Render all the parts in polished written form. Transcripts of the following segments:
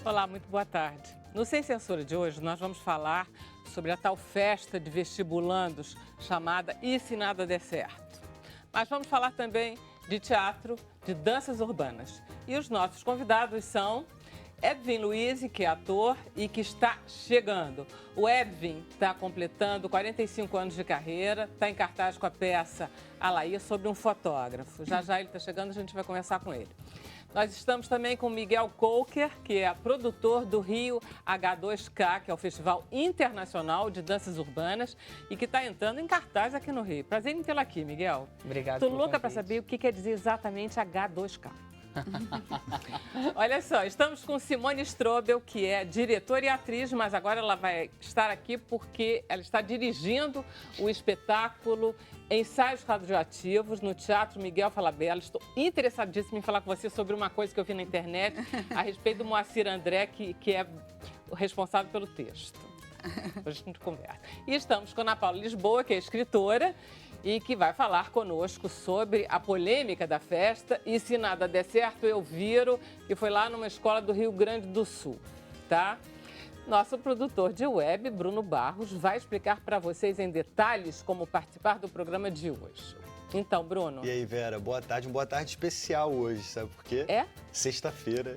Olá, muito boa tarde. No Sem Censura de hoje, nós vamos falar sobre a tal festa de vestibulandos chamada E Se Nada Der Certo. Mas vamos falar também de teatro, de danças urbanas. E os nossos convidados são Edwin Luiz, que é ator e que está chegando. O Edwin está completando 45 anos de carreira, está em cartaz com a peça Alaí sobre um fotógrafo. Já já ele está chegando, a gente vai conversar com ele. Nós estamos também com Miguel Coker, que é produtor do Rio H2K, que é o Festival Internacional de Danças Urbanas e que está entrando em cartaz aqui no Rio. Prazer em tê-lo aqui, Miguel. Obrigado. Estou louca para saber o que quer dizer exatamente H2K. Olha só, estamos com Simone Strobel, que é diretora e atriz, mas agora ela vai estar aqui porque ela está dirigindo o espetáculo Ensaios Radioativos no Teatro Miguel Falabella. Estou interessadíssima em falar com você sobre uma coisa que eu vi na internet a respeito do Moacir André, que é o responsável pelo texto. Hoje a gente conversa. E estamos com Ana Paula Lisboa, que é escritora e que vai falar conosco sobre a polêmica da festa E Se Nada Der Certo, Eu Viro, que foi lá numa escola do Rio Grande do Sul, tá? Nosso produtor de web, Bruno Barros, vai explicar para vocês em detalhes como participar do programa de hoje. Então, Bruno. E aí, Vera, boa tarde. Uma boa tarde especial hoje, sabe por quê? É? Sexta-feira.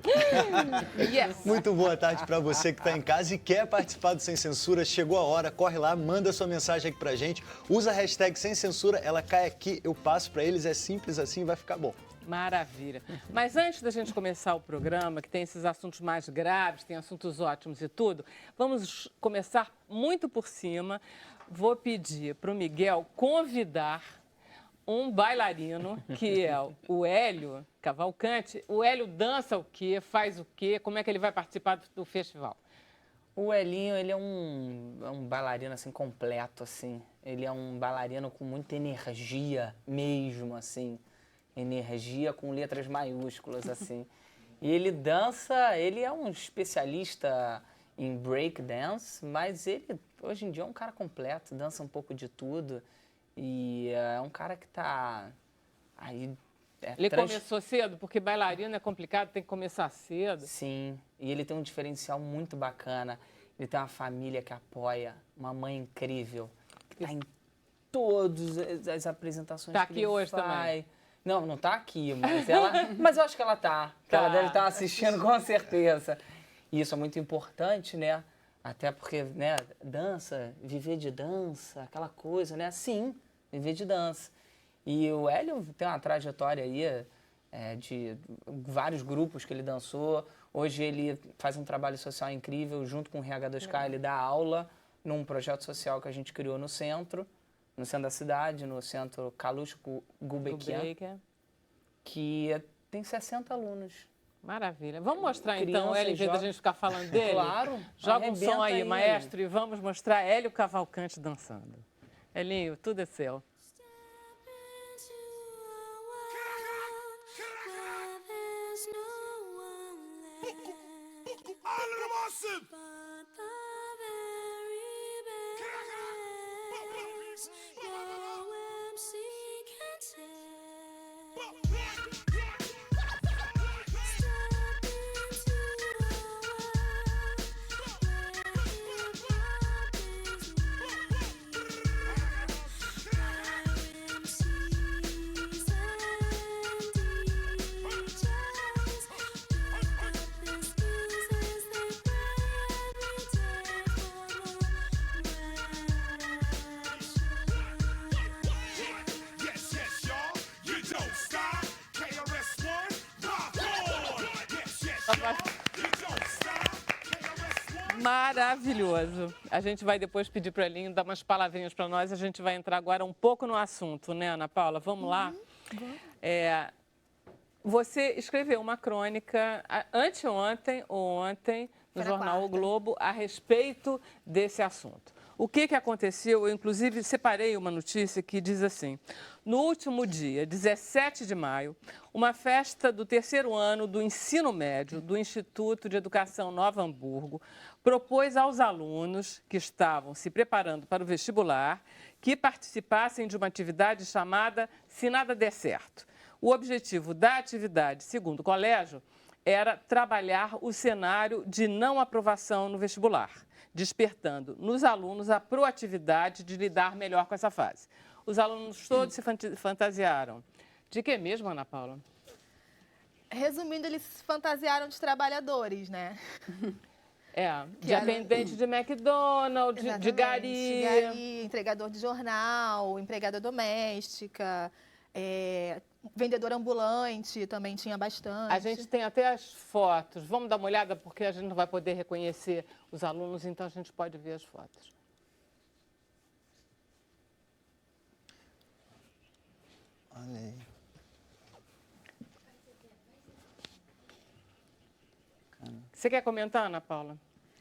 Yes. Muito boa tarde para você que está em casa e quer participar do Sem Censura. Chegou a hora, corre lá, manda sua mensagem aqui pra gente. Usa a hashtag Sem Censura, ela cai aqui, eu passo para eles. É simples assim, vai ficar bom. Maravilha. Mas antes da gente começar o programa, que tem esses assuntos mais graves, tem assuntos ótimos e tudo, vamos começar muito por cima. Vou pedir para o Miguel convidar um bailarino, que é o Hélio Cavalcante. O Hélio dança o quê? Faz o quê? Como é que ele vai participar do festival? O Elinho, ele é um bailarino, assim, completo, assim. Ele é um bailarino com muita energia mesmo, assim. Energia com letras maiúsculas, assim. E ele dança, ele é um especialista em break dance, mas ele, hoje em dia, é um cara completo, dança um pouco de tudo. E é um cara que tá aí... Ele começou cedo? Porque bailarino é complicado, tem que começar cedo. Sim, e ele tem um diferencial muito bacana. Ele tem uma família que apoia, uma mãe incrível, que tá em todas as apresentações tá que aqui ele hoje faz. também. Não tá aqui, mas eu acho que ela tá. Que ela deve estar assistindo com certeza. E isso é muito importante, né? Até porque, né, dança, viver de dança, aquela coisa, né? Sim, viver de dança. E o Hélio tem uma trajetória aí de vários grupos que ele dançou. Hoje ele faz um trabalho social incrível, junto com o RH2K, ele dá aula num projeto social que a gente criou no centro da cidade, no centro Kalush Gulbenkian, que tem 60 alunos. Maravilha. Vamos mostrar Criança, então, Hélio, em vez da gente ficar falando dele? Claro. Joga um som aí, Hélio. maestro, e vamos mostrar Hélio Cavalcante dançando. Helinho, tudo é seu. Maravilhoso. A gente vai depois pedir para o Elinho dar umas palavrinhas para nós. A gente vai entrar agora um pouco no assunto, né, Ana Paula? Vamos lá? Você escreveu uma crônica anteontem ou ontem no jornal O Globo a respeito desse assunto. O que aconteceu? Eu, inclusive, separei uma notícia que diz assim: no último dia, 17 de maio, uma festa do terceiro ano do ensino médio do Instituto de Educação Nova Hamburgo propôs aos alunos que estavam se preparando para o vestibular que participassem de uma atividade chamada Se Nada Der Certo. O objetivo da atividade, segundo o colégio, era trabalhar o cenário de não aprovação no vestibular, despertando nos alunos a proatividade de lidar melhor com essa fase. Os alunos todos se fantasiaram. De que mesmo, Ana Paula? Resumindo, eles se fantasiaram de trabalhadores, né? De atendente de McDonald's, de gari. Entregador de jornal, empregada doméstica, vendedor ambulante também tinha bastante. A gente tem até as fotos. Vamos dar uma olhada, porque a gente não vai poder reconhecer os alunos, então a gente pode ver as fotos. Olha aí. Você quer comentar, Ana Paula?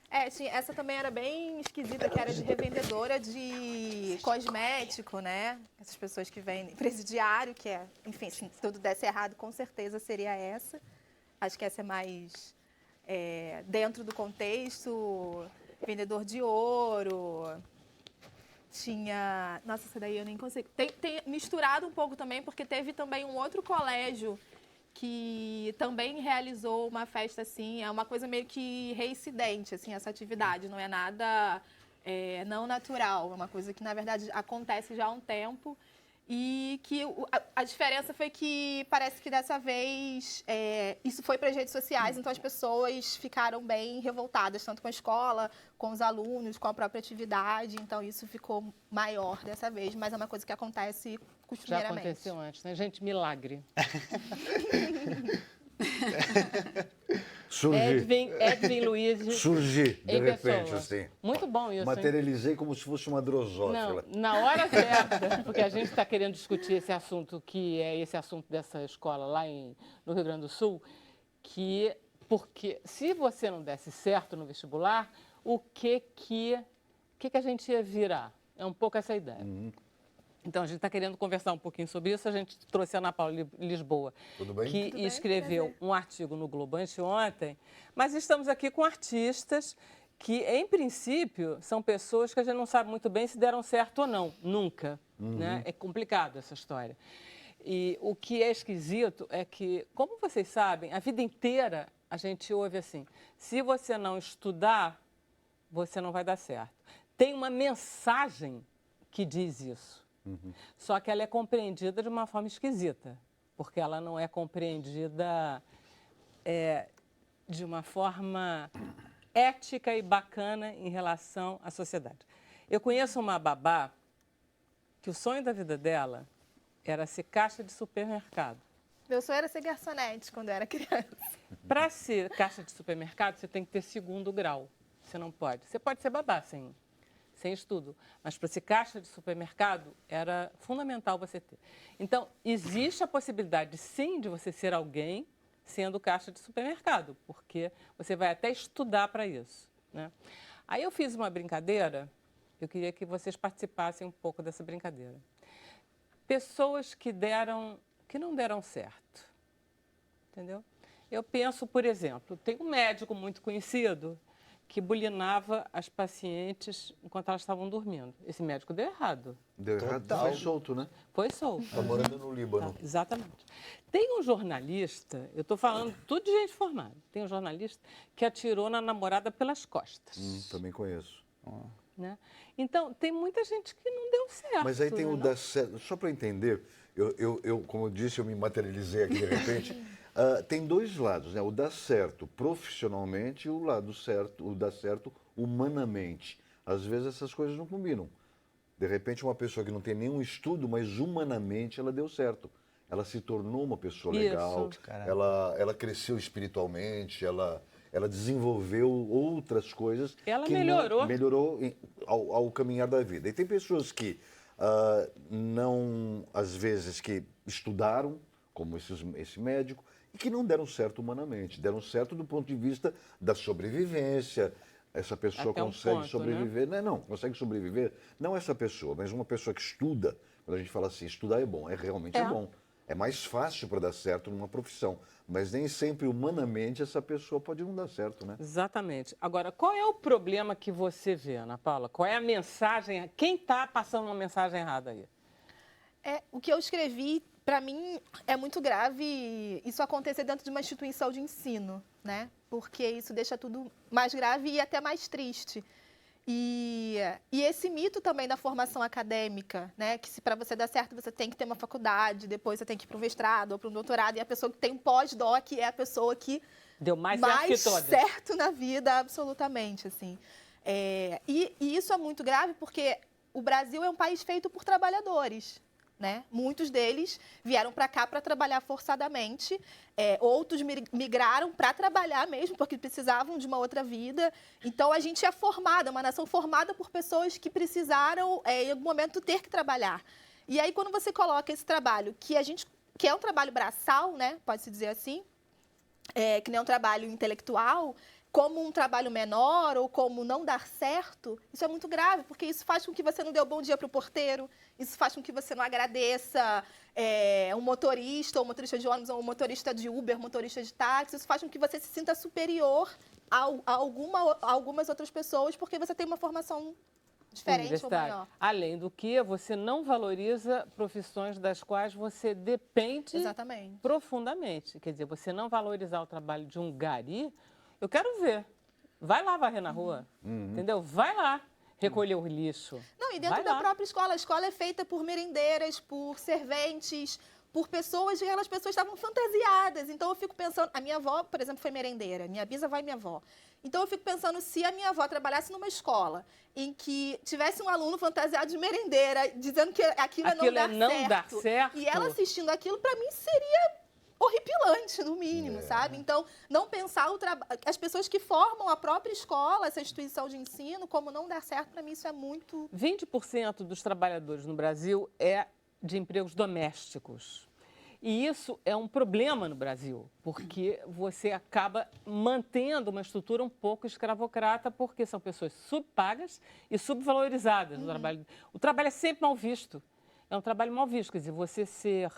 Essa também era bem esquisita, que era de revendedora de cosmético, né? Essas pessoas que vendem presidiário, que enfim, se tudo desse errado, com certeza seria essa. Acho que essa é mais dentro do contexto. Vendedor de ouro. Tinha... Nossa, essa daí eu nem consigo. Tem misturado um pouco também, porque teve também um outro colégio que também realizou uma festa assim, é uma coisa meio que reincidente, assim, essa atividade, não é nada não natural, é uma coisa que, na verdade, acontece já há um tempo e que a diferença foi que parece que dessa vez isso foi para as redes sociais, então as pessoas ficaram bem revoltadas, tanto com a escola, com os alunos, com a própria atividade, então isso ficou maior dessa vez, mas é uma coisa que acontece costumeiramente. Já aconteceu antes, né? Gente, milagre. Edwin Luiz. Surgir, de repente, pessoa. assim. Muito bom isso, Materializei como se fosse uma drosófila. Não, na hora certa, porque a gente está querendo discutir esse assunto, que é esse assunto dessa escola lá no Rio Grande do Sul, porque se você não desse certo no vestibular, o que a gente ia virar? É um pouco essa ideia. Então, a gente está querendo conversar um pouquinho sobre isso. A gente trouxe a Ana Paula Lisboa, Tudo bem? que Tudo bem, escreveu prazer. um artigo no Globo anteontem, mas estamos aqui com artistas que, em princípio, são pessoas que a gente não sabe muito bem se deram certo ou não. Nunca. Né? É complicado essa história. E o que é esquisito é que, como vocês sabem, a vida inteira a gente ouve assim, se você não estudar, você não vai dar certo. Tem uma mensagem que diz isso. Só que ela é compreendida de uma forma esquisita, porque ela não é compreendida de uma forma ética e bacana em relação à sociedade. Eu conheço uma babá que o sonho da vida dela era ser caixa de supermercado. Meu sonho era ser garçonete quando eu era criança. Para ser caixa de supermercado, você tem que ter 2º grau. Você não pode. Você pode ser babá sem estudo, mas para ser caixa de supermercado era fundamental você ter. Então, existe a possibilidade, sim, de você ser alguém sendo caixa de supermercado, porque você vai até estudar para isso, né? Aí eu fiz uma brincadeira, eu queria que vocês participassem um pouco dessa brincadeira. Pessoas que não deram certo, entendeu? Eu penso, por exemplo, tem um médico muito conhecido que bulinava as pacientes enquanto elas estavam dormindo. Esse médico deu errado. Deu errado, Total. foi solto, né? Foi solto. Está morando no Líbano. Tá, exatamente. Tem um jornalista, eu estou falando tudo de gente formada, tem um jornalista que atirou na namorada pelas costas. Também conheço. Né? Então, tem muita gente que não deu certo. Mas aí tem né, o não? dar certo. Só para entender, eu, como eu disse, eu me materializei aqui de repente. Tem dois lados, né? O dar certo profissionalmente e o lado certo, o dar certo humanamente. Às vezes essas coisas não combinam. De repente, uma pessoa que não tem nenhum estudo, mas humanamente ela deu certo. Ela se tornou uma pessoa legal, ela cresceu espiritualmente, ela desenvolveu outras coisas. Ela que melhorou. Melhorou ao caminhar da vida. E tem pessoas que não, às vezes, que estudaram, como esse médico, e que não deram certo humanamente. Deram certo do ponto de vista da sobrevivência. Essa pessoa Até um consegue ponto, sobreviver. Né? Não, consegue sobreviver. Não essa pessoa, mas uma pessoa que estuda. Quando a gente fala assim, estudar é bom, realmente é bom. É mais fácil para dar certo numa profissão. Mas nem sempre, humanamente, essa pessoa pode não dar certo, né? Exatamente. Agora, qual é o problema que você vê, Ana Paula? Qual é a mensagem? Quem está passando uma mensagem errada aí? O que eu escrevi Para mim, é muito grave isso acontecer dentro de uma instituição de ensino, né? Porque isso deixa tudo mais grave e até mais triste. E esse mito também da formação acadêmica, né? Que se para você dar certo, você tem que ter uma faculdade, depois você tem que ir para um mestrado ou para um doutorado, e a pessoa que tem um pós-doc é a pessoa que deu mais certo que todas. certo na vida, absolutamente, assim. E isso é muito grave porque o Brasil é um país feito por trabalhadores, né? Muitos deles vieram para cá para trabalhar forçadamente, outros migraram para trabalhar mesmo, porque precisavam de uma outra vida. Então, a gente é formada, uma nação formada por pessoas que precisaram, em algum momento, ter que trabalhar. E aí, quando você coloca esse trabalho, que é um trabalho braçal, né? Pode-se dizer assim, que não é um trabalho intelectual, como um trabalho menor ou como não dar certo, isso é muito grave, porque isso faz com que você não dê o bom dia para o porteiro, isso faz com que você não agradeça um motorista, ou um motorista de ônibus, ou um motorista de Uber, motorista de táxi, isso faz com que você se sinta superior a algumas outras pessoas, porque você tem uma formação diferente ou maior. Além do que, você não valoriza profissões das quais você depende Exatamente. profundamente. Quer dizer, você não valorizar o trabalho de um gari, eu quero ver. Vai lá varrer na rua, entendeu? Vai lá recolher o lixo. Não, e dentro da própria escola. A escola é feita por merendeiras, por serventes, por pessoas, e aquelas pessoas estavam fantasiadas. Então, eu fico pensando... A minha avó, por exemplo, foi merendeira. Minha bisavó e minha avó. Então, eu fico pensando, se a minha avó trabalhasse numa escola em que tivesse um aluno fantasiado de merendeira, dizendo que aquilo não dar certo, e ela assistindo aquilo, para mim, seria horripilante, no mínimo, sabe? Então, não pensar as pessoas que formam a própria escola, essa instituição de ensino, como não dar certo, para mim isso é muito... 20% dos trabalhadores no Brasil é de empregos domésticos. E isso é um problema no Brasil, porque você acaba mantendo uma estrutura um pouco escravocrata, porque são pessoas subpagas e subvalorizadas no trabalho. O trabalho é sempre mal visto. É um trabalho mal visto, quer dizer, você ser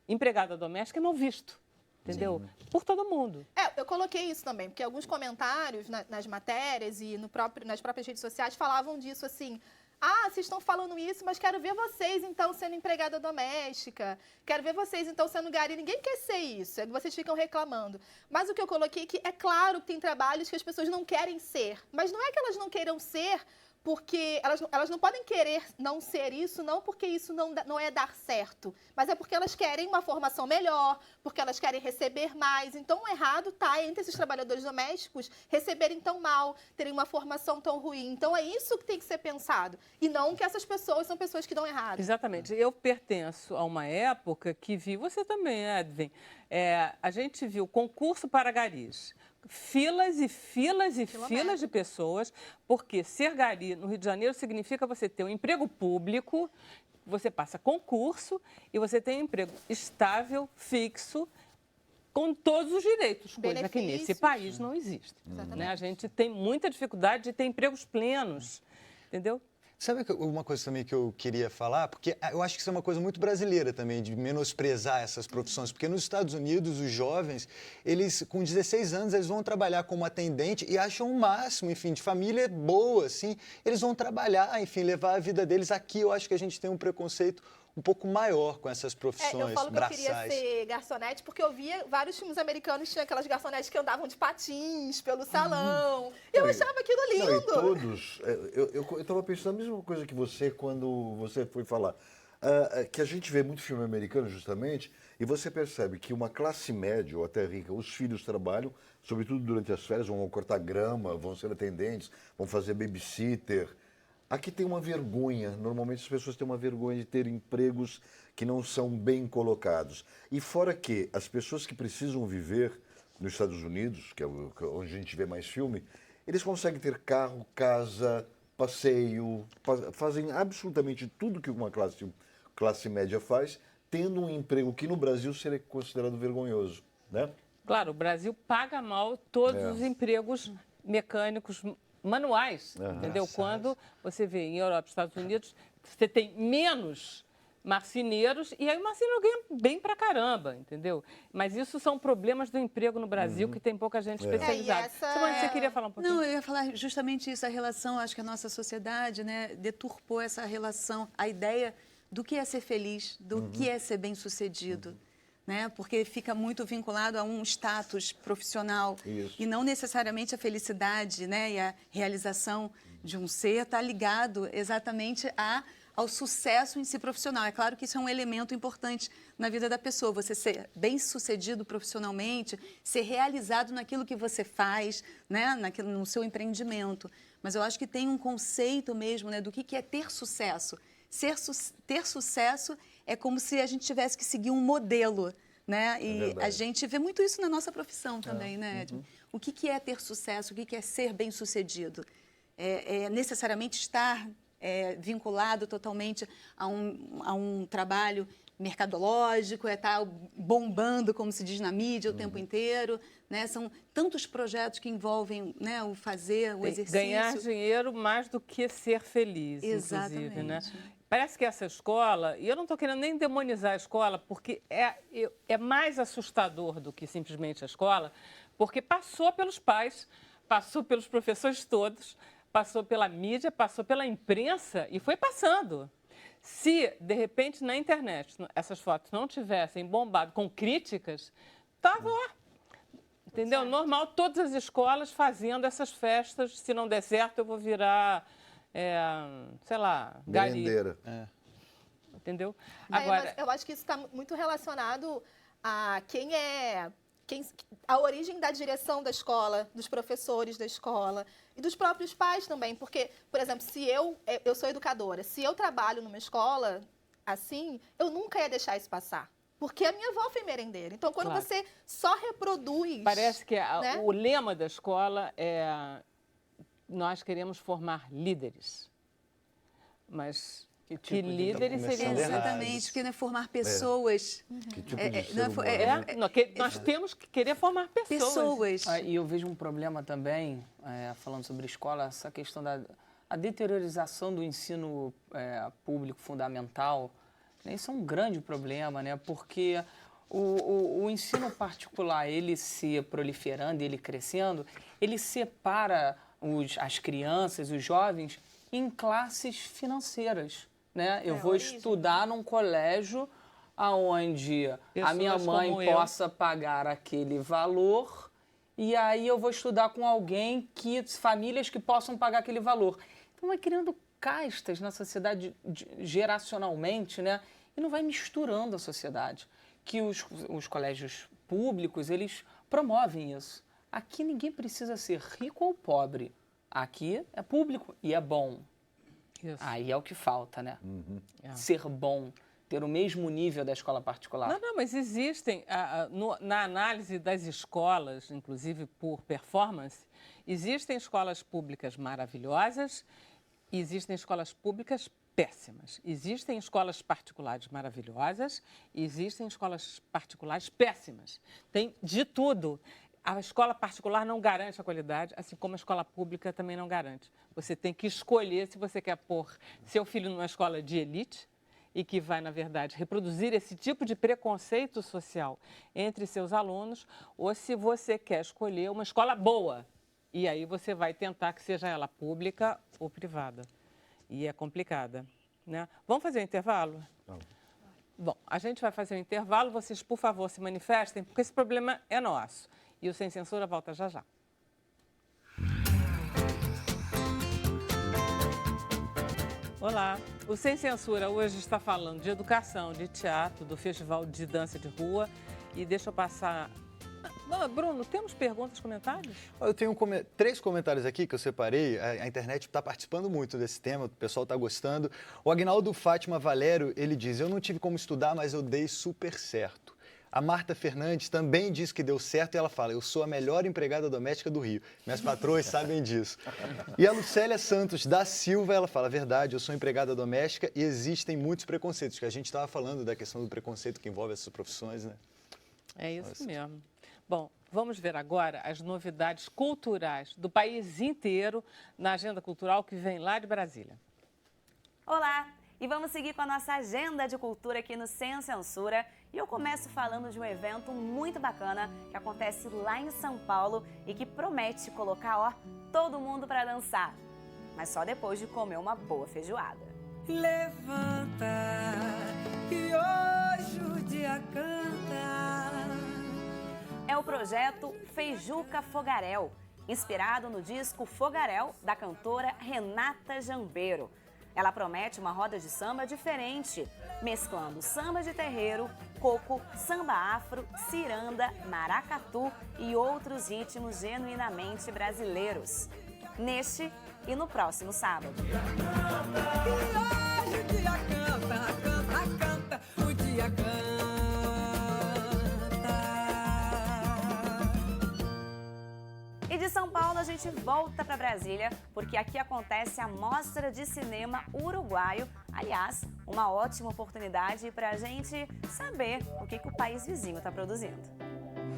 empregada doméstica é mal visto, entendeu? Sim. Por todo mundo. Eu coloquei isso também, porque alguns comentários nas matérias e nas próprias redes sociais falavam disso assim: ah, vocês estão falando isso, mas quero ver vocês, então, sendo empregada doméstica. Quero ver vocês, então, sendo gari. Ninguém quer ser isso. É que vocês ficam reclamando. Mas o que eu coloquei é que é claro que tem trabalhos que as pessoas não querem ser. Mas não é que elas não queiram ser porque elas não podem querer não ser isso, não porque isso não é dar certo, mas é porque elas querem uma formação melhor, porque elas querem receber mais. Então, o errado está entre esses trabalhadores domésticos receberem tão mal, terem uma formação tão ruim. Então, é isso que tem que ser pensado, e não que essas pessoas são pessoas que dão errado. Exatamente. Eu pertenço a uma época que vi, você também, Edwin, a gente viu concurso para garis. Filas e filas e filas de pessoas, porque ser gari no Rio de Janeiro significa você ter um emprego público, você passa concurso e você tem um emprego estável, fixo, com todos os direitos, coisa que nesse país não existe. Né? A gente tem muita dificuldade de ter empregos plenos, entendeu? Sabe uma coisa também que eu queria falar? Porque eu acho que isso é uma coisa muito brasileira também, de menosprezar essas profissões. Porque nos Estados Unidos, os jovens, eles com 16 anos, eles vão trabalhar como atendente e acham o máximo, enfim, de família boa, assim. Eles vão trabalhar, enfim, levar a vida deles. Aqui eu acho que a gente tem um preconceito um pouco maior com essas profissões braçais. Eu falo que eu queria ser garçonete porque eu via vários filmes americanos, tinha aquelas garçonetes que andavam de patins pelo salão. E eu achava aquilo lindo. Não, e todos... Eu estava pensando a mesma coisa que você quando você foi falar. Que a gente vê muito filme americano, justamente, e você percebe que uma classe média ou até rica, os filhos trabalham, sobretudo durante as férias, vão cortar grama, vão ser atendentes, vão fazer babysitter. Aqui tem uma vergonha, normalmente as pessoas têm uma vergonha de ter empregos que não são bem colocados. E fora que as pessoas que precisam viver nos Estados Unidos, que é onde a gente vê mais filme, eles conseguem ter carro, casa, passeio, fazem absolutamente tudo que uma classe média faz, tendo um emprego que no Brasil seria considerado vergonhoso, né? Claro, o Brasil paga mal todos os empregos mecânicos, manuais, entendeu? Quando você vê em Europa e Estados Unidos, você tem menos marceneiros e aí o marceneiro ganha bem pra caramba, entendeu? Mas isso são problemas do emprego no Brasil, que tem pouca gente especializada. Simone, você queria falar um pouquinho? Não, eu ia falar justamente isso, a relação, acho que a nossa sociedade, né, deturpou essa relação, a ideia do que é ser feliz, do que é ser bem-sucedido. Né? Porque fica muito vinculado a um status profissional. Isso. E não necessariamente a felicidade, né? E a realização de um ser está ligado exatamente ao sucesso em si profissional. É claro que isso é um elemento importante na vida da pessoa, você ser bem-sucedido profissionalmente, ser realizado naquilo que você faz, né? No seu empreendimento. Mas eu acho que tem um conceito mesmo, né, do que é ter sucesso. Ter sucesso é como se a gente tivesse que seguir um modelo, né? E a gente vê muito isso na nossa profissão também, né, Edmund? O que é ter sucesso? O que é ser bem-sucedido? É necessariamente estar vinculado totalmente a um trabalho mercadológico, estar bombando, como se diz na mídia, o tempo inteiro, né? São tantos projetos que envolvem, né, o fazer, o exercício. Ganhar dinheiro mais do que ser feliz, Exatamente. inclusive, né? Parece que essa escola, e eu não estou querendo nem demonizar a escola, porque é mais assustador do que simplesmente a escola, porque passou pelos pais, passou pelos professores todos, passou pela mídia, passou pela imprensa e foi passando. Se, de repente, na internet, essas fotos não tivessem bombado com críticas, estava lá. Entendeu? Certo. Normal, todas as escolas fazendo essas festas. Se não der certo, eu vou virar, sei lá, gari. Entendeu? Agora, eu acho que isso está muito relacionado a a origem da direção da escola, dos professores da escola e dos próprios pais também. Porque, por exemplo, se eu sou educadora, se eu trabalho numa escola assim, eu nunca ia deixar isso passar. Porque a minha avó foi merendeira. Então, quando você só reproduz... Parece que o lema da escola é nós queremos formar líderes. Mas... Que líderes seriam exatamente, porque não é formar pessoas. Que tipo de ser humano? Nós temos que querer formar pessoas. E eu vejo um problema também, falando sobre escola, essa questão da deteriorização do ensino público fundamental. Isso é um grande problema, né? Porque o ensino particular, ele se proliferando, ele crescendo, ele separa as crianças, os jovens, em classes financeiras. Né? Eu vou estudar num colégio onde a minha mãe possa pagar aquele valor e aí eu vou estudar com alguém famílias que possam pagar aquele valor. Então vai criando castas na sociedade geracionalmente, né? E não vai misturando a sociedade. Que os colégios públicos, eles promovem isso. Aqui ninguém precisa ser rico ou pobre. Aqui é público e é bom. Isso. Aí é o que falta, né? Ser bom, ter o mesmo nível da escola particular. Não, mas existem, na análise das escolas, inclusive por performance, existem escolas públicas maravilhosas e existem escolas públicas péssimas. Existem escolas particulares maravilhosas e existem escolas particulares péssimas. Tem de tudo. A escola particular não garante a qualidade, assim como a escola pública também não garante. Você tem que escolher se você quer pôr seu filho numa escola de elite e que vai, na verdade, reproduzir esse tipo de preconceito social entre seus alunos, ou se você quer escolher uma escola boa. E aí você vai tentar que seja ela pública ou privada. E é complicada, né? Vamos fazer um intervalo? Vamos. Bom, a gente vai fazer um intervalo. Vocês, por favor, se manifestem, porque esse problema é nosso. E o Sem Censura volta já já. Olá, o Sem Censura hoje está falando de educação, de teatro, do Festival de Dança de Rua. E deixa eu passar... Bruno, temos perguntas, comentários? Eu tenho 3 comentários aqui que eu separei. A internet está participando muito desse tema, o pessoal está gostando. O Agnaldo Fátima Valério, ele diz: eu não tive como estudar, mas eu dei super certo. A Marta Fernandes também diz que deu certo e ela fala: eu sou a melhor empregada doméstica do Rio. Minhas patroas sabem disso. E a Lucélia Santos da Silva, ela fala: verdade, eu sou empregada doméstica e existem muitos preconceitos, que a gente estava falando da questão do preconceito que envolve essas profissões, né? É isso mesmo. Bom, vamos ver agora as novidades culturais do país inteiro na agenda cultural que vem lá de Brasília. Olá! E vamos seguir com a nossa agenda de cultura aqui no Sem Censura. E eu começo falando de um evento muito bacana que acontece lá em São Paulo e que promete colocar, todo mundo para dançar. Mas só depois de comer uma boa feijoada. Levanta, que hoje o dia canta. É o projeto Feijuca Fogaréu, inspirado no disco Fogaréu, da cantora Renata Jambeiro. Ela promete uma roda de samba diferente, mesclando samba de terreiro, coco, samba afro, ciranda, maracatu e outros ritmos genuinamente brasileiros. Neste e no próximo sábado. E hoje o dia canta, canta, canta, o dia canta. E de São Paulo a gente volta para Brasília, porque aqui acontece a Mostra de Cinema Uruguaio. Aliás, uma ótima oportunidade para a gente saber o que o país vizinho está produzindo.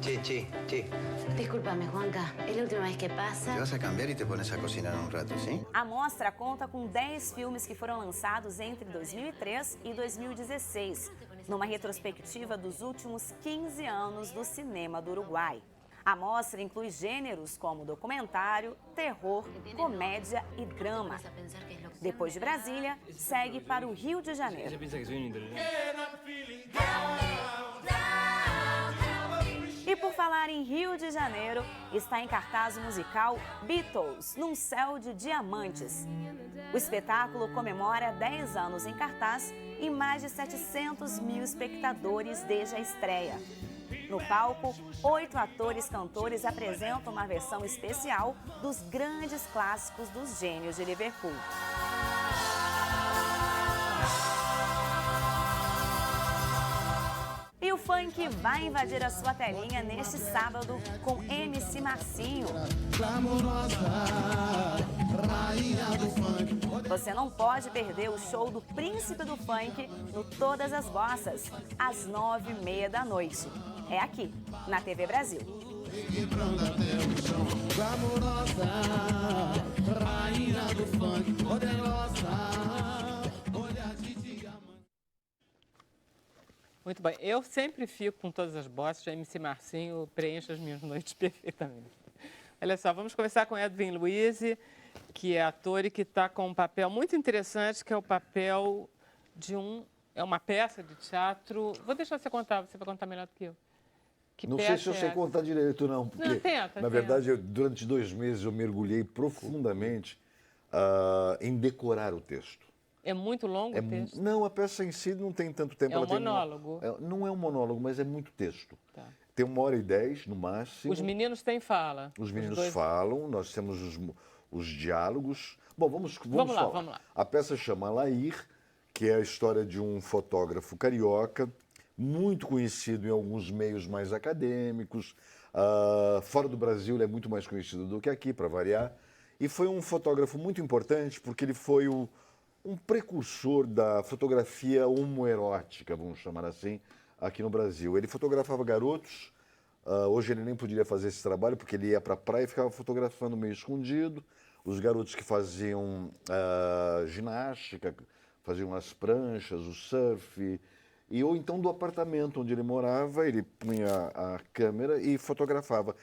Che. Discúlpame, Juanca. ¿Es la última vez que pasa? Te vas a cambiar y te pones a cocinar un rato, ¿sí? A mostra conta com 10 filmes que foram lançados entre 2003 e 2016, numa retrospectiva dos últimos 15 anos do cinema do Uruguai. A mostra inclui gêneros como documentário, terror, comédia e drama. Depois de Brasília, segue para o Rio de Janeiro. E por falar em Rio de Janeiro, está em cartaz o musical Beatles, num céu de diamantes. O espetáculo comemora 10 anos em cartaz e mais de 700 mil espectadores desde a estreia. No palco, 8 atores-cantores apresentam uma versão especial dos grandes clássicos dos gênios de Liverpool. E o funk vai invadir a sua telinha neste sábado com MC Marcinho. Você não pode perder o show do Príncipe do Funk no Todas as Bossas, às 9h30 da noite. É aqui, na TV Brasil. Muito bem. Eu sempre fico com Todas as Bossas. A MC Marcinho preenche as minhas noites perfeitamente. Olha só, vamos conversar com Edwin Luiz, que é ator e que está com um papel muito interessante, que é o papel de é uma peça de teatro. Vou deixar você contar, você vai contar melhor do que eu. Que não sei se eu sei contar direito, não. Porque, não, tenta. Na verdade, durante 2 meses eu mergulhei profundamente em decorar o texto. É muito longo o texto? Não, a peça em si não tem tanto tempo. É um monólogo? Não é um monólogo, mas é muito texto. Tá. Tem 1h10 no máximo. Os meninos têm fala? Os meninos falam, nós temos os diálogos. Bom, vamos lá, vamos lá. A peça chama Lair, que é a história de um fotógrafo carioca, muito conhecido em alguns meios mais acadêmicos. Fora do Brasil, ele é muito mais conhecido do que aqui, para variar. E foi um fotógrafo muito importante, porque ele foi um precursor da fotografia homoerótica, vamos chamar assim, aqui no Brasil. Ele fotografava garotos. Hoje ele nem poderia fazer esse trabalho, porque ele ia para a praia e ficava fotografando meio escondido. Os garotos que faziam ginástica, faziam as pranchas, o surf, ou então do apartamento onde ele morava, ele punha a câmera e fotografava.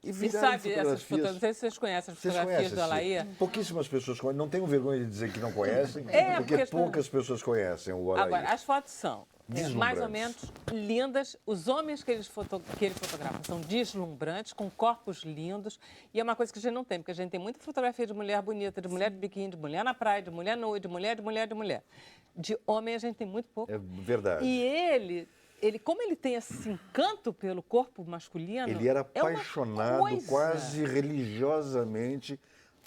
E sabe essas fotografias? Não sei se vocês conhecem as fotografias do Alair. Pouquíssimas pessoas conhecem. Não tenho vergonha de dizer que não conhecem, porque poucas pessoas conhecem o Alair. Agora, as fotos são mais ou menos lindas. Os homens que ele fotografa são deslumbrantes, com corpos lindos. E é uma coisa que a gente não tem, porque a gente tem muita fotografia de mulher bonita, de mulher de biquíni, de mulher na praia, de mulher nua, de mulher. De homem a gente tem muito pouco. É verdade. E ele, como ele tem esse encanto pelo corpo masculino... Ele era apaixonado quase religiosamente.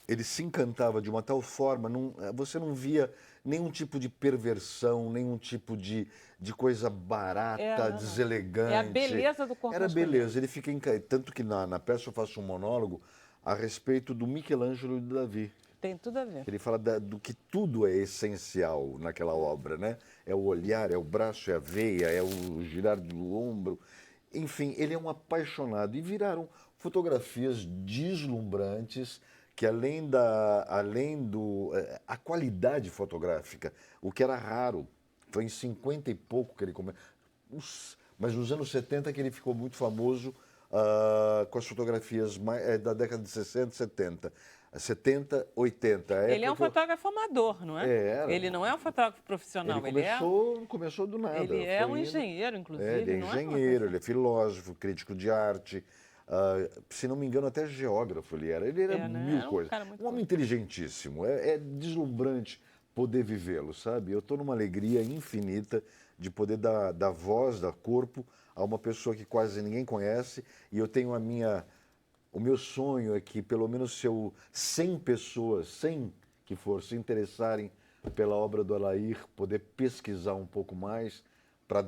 Ele se encantava de uma tal forma, você não via nenhum tipo de perversão, nenhum tipo de coisa barata, deselegante. É a beleza do corpo masculino. Beleza, ele fica tanto que na peça eu faço um monólogo a respeito do Michelangelo e do Davi. Tem tudo a ver. Ele fala do que tudo é essencial naquela obra, né? É o olhar, é o braço, é a veia, é o girar do ombro. Enfim, ele é um apaixonado. E viraram fotografias deslumbrantes que a qualidade fotográfica, o que era raro, foi em 50 e pouco que ele começou. Mas nos anos 70 que ele ficou muito famoso com as fotografias da década de 60 e 70. 70, 80. A Ele é um época fotógrafo amador, não é? Era. Ele não é um fotógrafo profissional, ele começou do nada. ele é foi um indo. engenheiro, inclusive. Ele é não uma engenheiro, coisa- ele é filósofo, crítico de arte, se não me engano, até geógrafo ele era. Ele era né? mil Era um coisas. cara muito Um homem inteligentíssimo. É deslumbrante poder vivê-lo, sabe? Eu estou numa alegria infinita de poder dar voz, dar corpo a uma pessoa que quase ninguém conhece. E eu tenho o meu sonho é que pelo menos 100 pessoas, 100 que for, se interessarem pela obra do Alair, poder pesquisar um pouco mais, para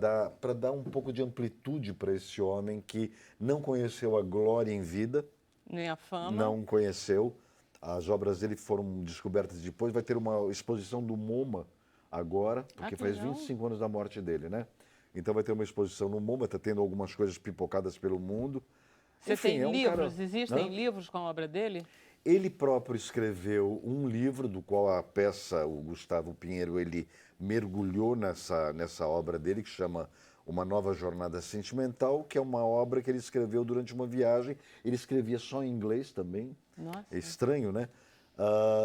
dar um pouco de amplitude para esse homem que não conheceu a glória em vida, Nem a fama. não conheceu. As obras dele foram descobertas depois. Vai ter uma exposição do MoMA agora, porque que faz legal. 25 anos da morte dele, né? Então vai ter uma exposição no MoMA, está tendo algumas coisas pipocadas pelo mundo. Você Enfim, tem é um livros? cara- Existem Hã? livros com a obra dele? Ele próprio escreveu um livro do qual a peça, o Gustavo Pinheiro, ele mergulhou nessa obra dele, que chama Uma Nova Jornada Sentimental, que é uma obra que ele escreveu durante uma viagem. Ele escrevia só em inglês também. Nossa. É estranho, né?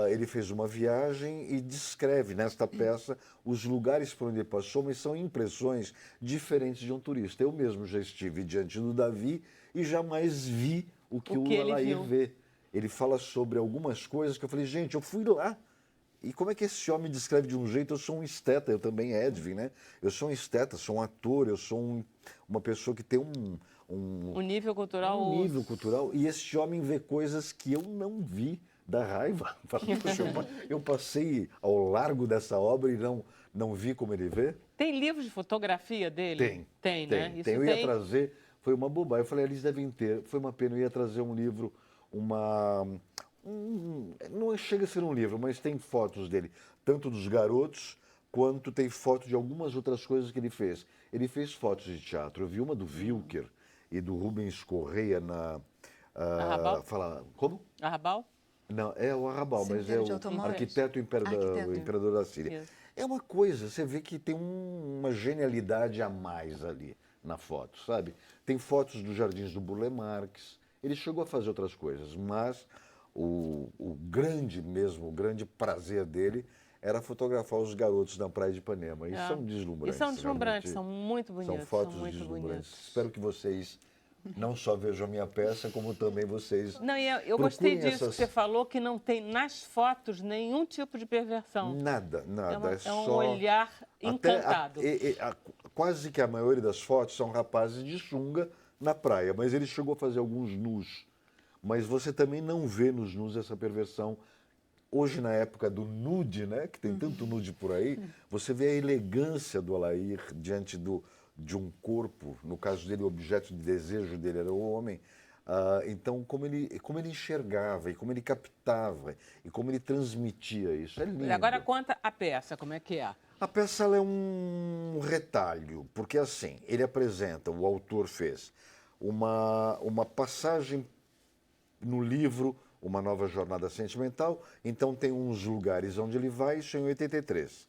Ele fez uma viagem e descreve nesta peça os lugares por onde ele passou, mas são impressões diferentes de um turista. Eu mesmo já estive diante do Davi e jamais vi o que o ele Alair viu. vê. Ele fala sobre algumas coisas que eu falei, gente, eu fui lá. E como é que esse homem descreve de um jeito? Eu sou um esteta, eu também, Edwin, né? Eu sou um esteta, sou um ator, eu sou uma pessoa que tem Um nível cultural. um nível cultural. E esse homem vê coisas que eu não vi, da raiva. Fala, "Poxa, eu passei ao largo dessa obra e não vi como ele vê. Tem livros de fotografia dele? Tem, né? Isso Tem. Eu ia trazer, foi uma bobagem. Eu falei, eles devem ter. Foi uma pena, eu ia trazer um livro, não chega a ser um livro, mas tem fotos dele, tanto dos garotos, quanto tem foto de algumas outras coisas que ele fez. Ele fez fotos de teatro. Eu vi uma do Wilker e do Rubens Correia na... Arrabal? Como? Arrabal? Não, é o Arrabal, mas é Cemitério de o Automóveis. arquiteto Arquiteto. imperador da Síria. Isso. É uma coisa, você vê que tem uma genialidade a mais ali na foto, sabe? Tem fotos dos jardins do Burle Marx. Ele chegou a fazer outras coisas, mas o grande prazer dele era fotografar os garotos na praia de Ipanema. E são deslumbrantes. E são deslumbrantes, realmente. são muito bonitos. São fotos muito deslumbrantes. bonitos. Espero que vocês não só vejam a minha peça, como também vocês Não, e eu gostei procurem disso que você falou, que não tem nas fotos nenhum tipo de perversão. Nada. É só... um olhar encantado. Quase que a maioria das fotos são rapazes de sunga na praia, mas ele chegou a fazer alguns nus. Mas você também não vê nos nus essa perversão. Hoje, na época do nude, né, que tem tanto nude por aí, você vê a elegância do Alair diante de um corpo. No caso dele, o objeto de desejo dele era o homem. Então, como ele enxergava, e como ele captava, e como ele transmitia isso. É lindo. E agora conta a peça, como é que é? A peça ela é um retalho, porque assim, ele apresenta, o autor fez, uma passagem no livro Uma Nova Jornada Sentimental, então tem uns lugares onde ele vai, isso é em 83.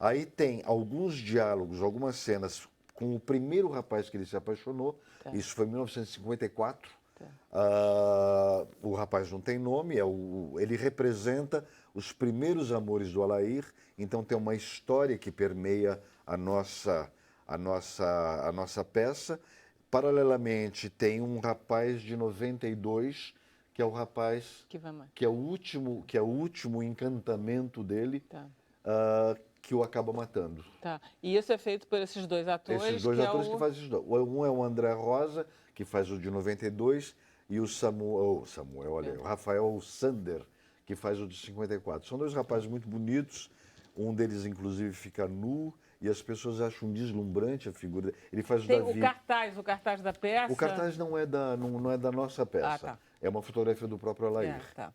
Aí tem alguns diálogos, algumas cenas com o primeiro rapaz que ele se apaixonou, isso foi em 1954. O rapaz não tem nome, ele representa os primeiros amores do Alair, então tem uma história que permeia a nossa peça. Paralelamente, tem um rapaz de 92, que é o rapaz que é o último encantamento dele, que o acaba matando. Tá. E isso é feito por esses dois atores? Esses dois atores que fazem isso. Um é o André Rosa, que faz o de 92, e o o Rafael Sander, que faz o de 54. São dois rapazes muito bonitos, um deles, inclusive, fica nu, e as pessoas acham deslumbrante a figura dele. Ele faz Tem o Davi. o cartaz da peça? O cartaz não é da nossa peça. Tá. É uma fotografia do próprio Alair. Tá.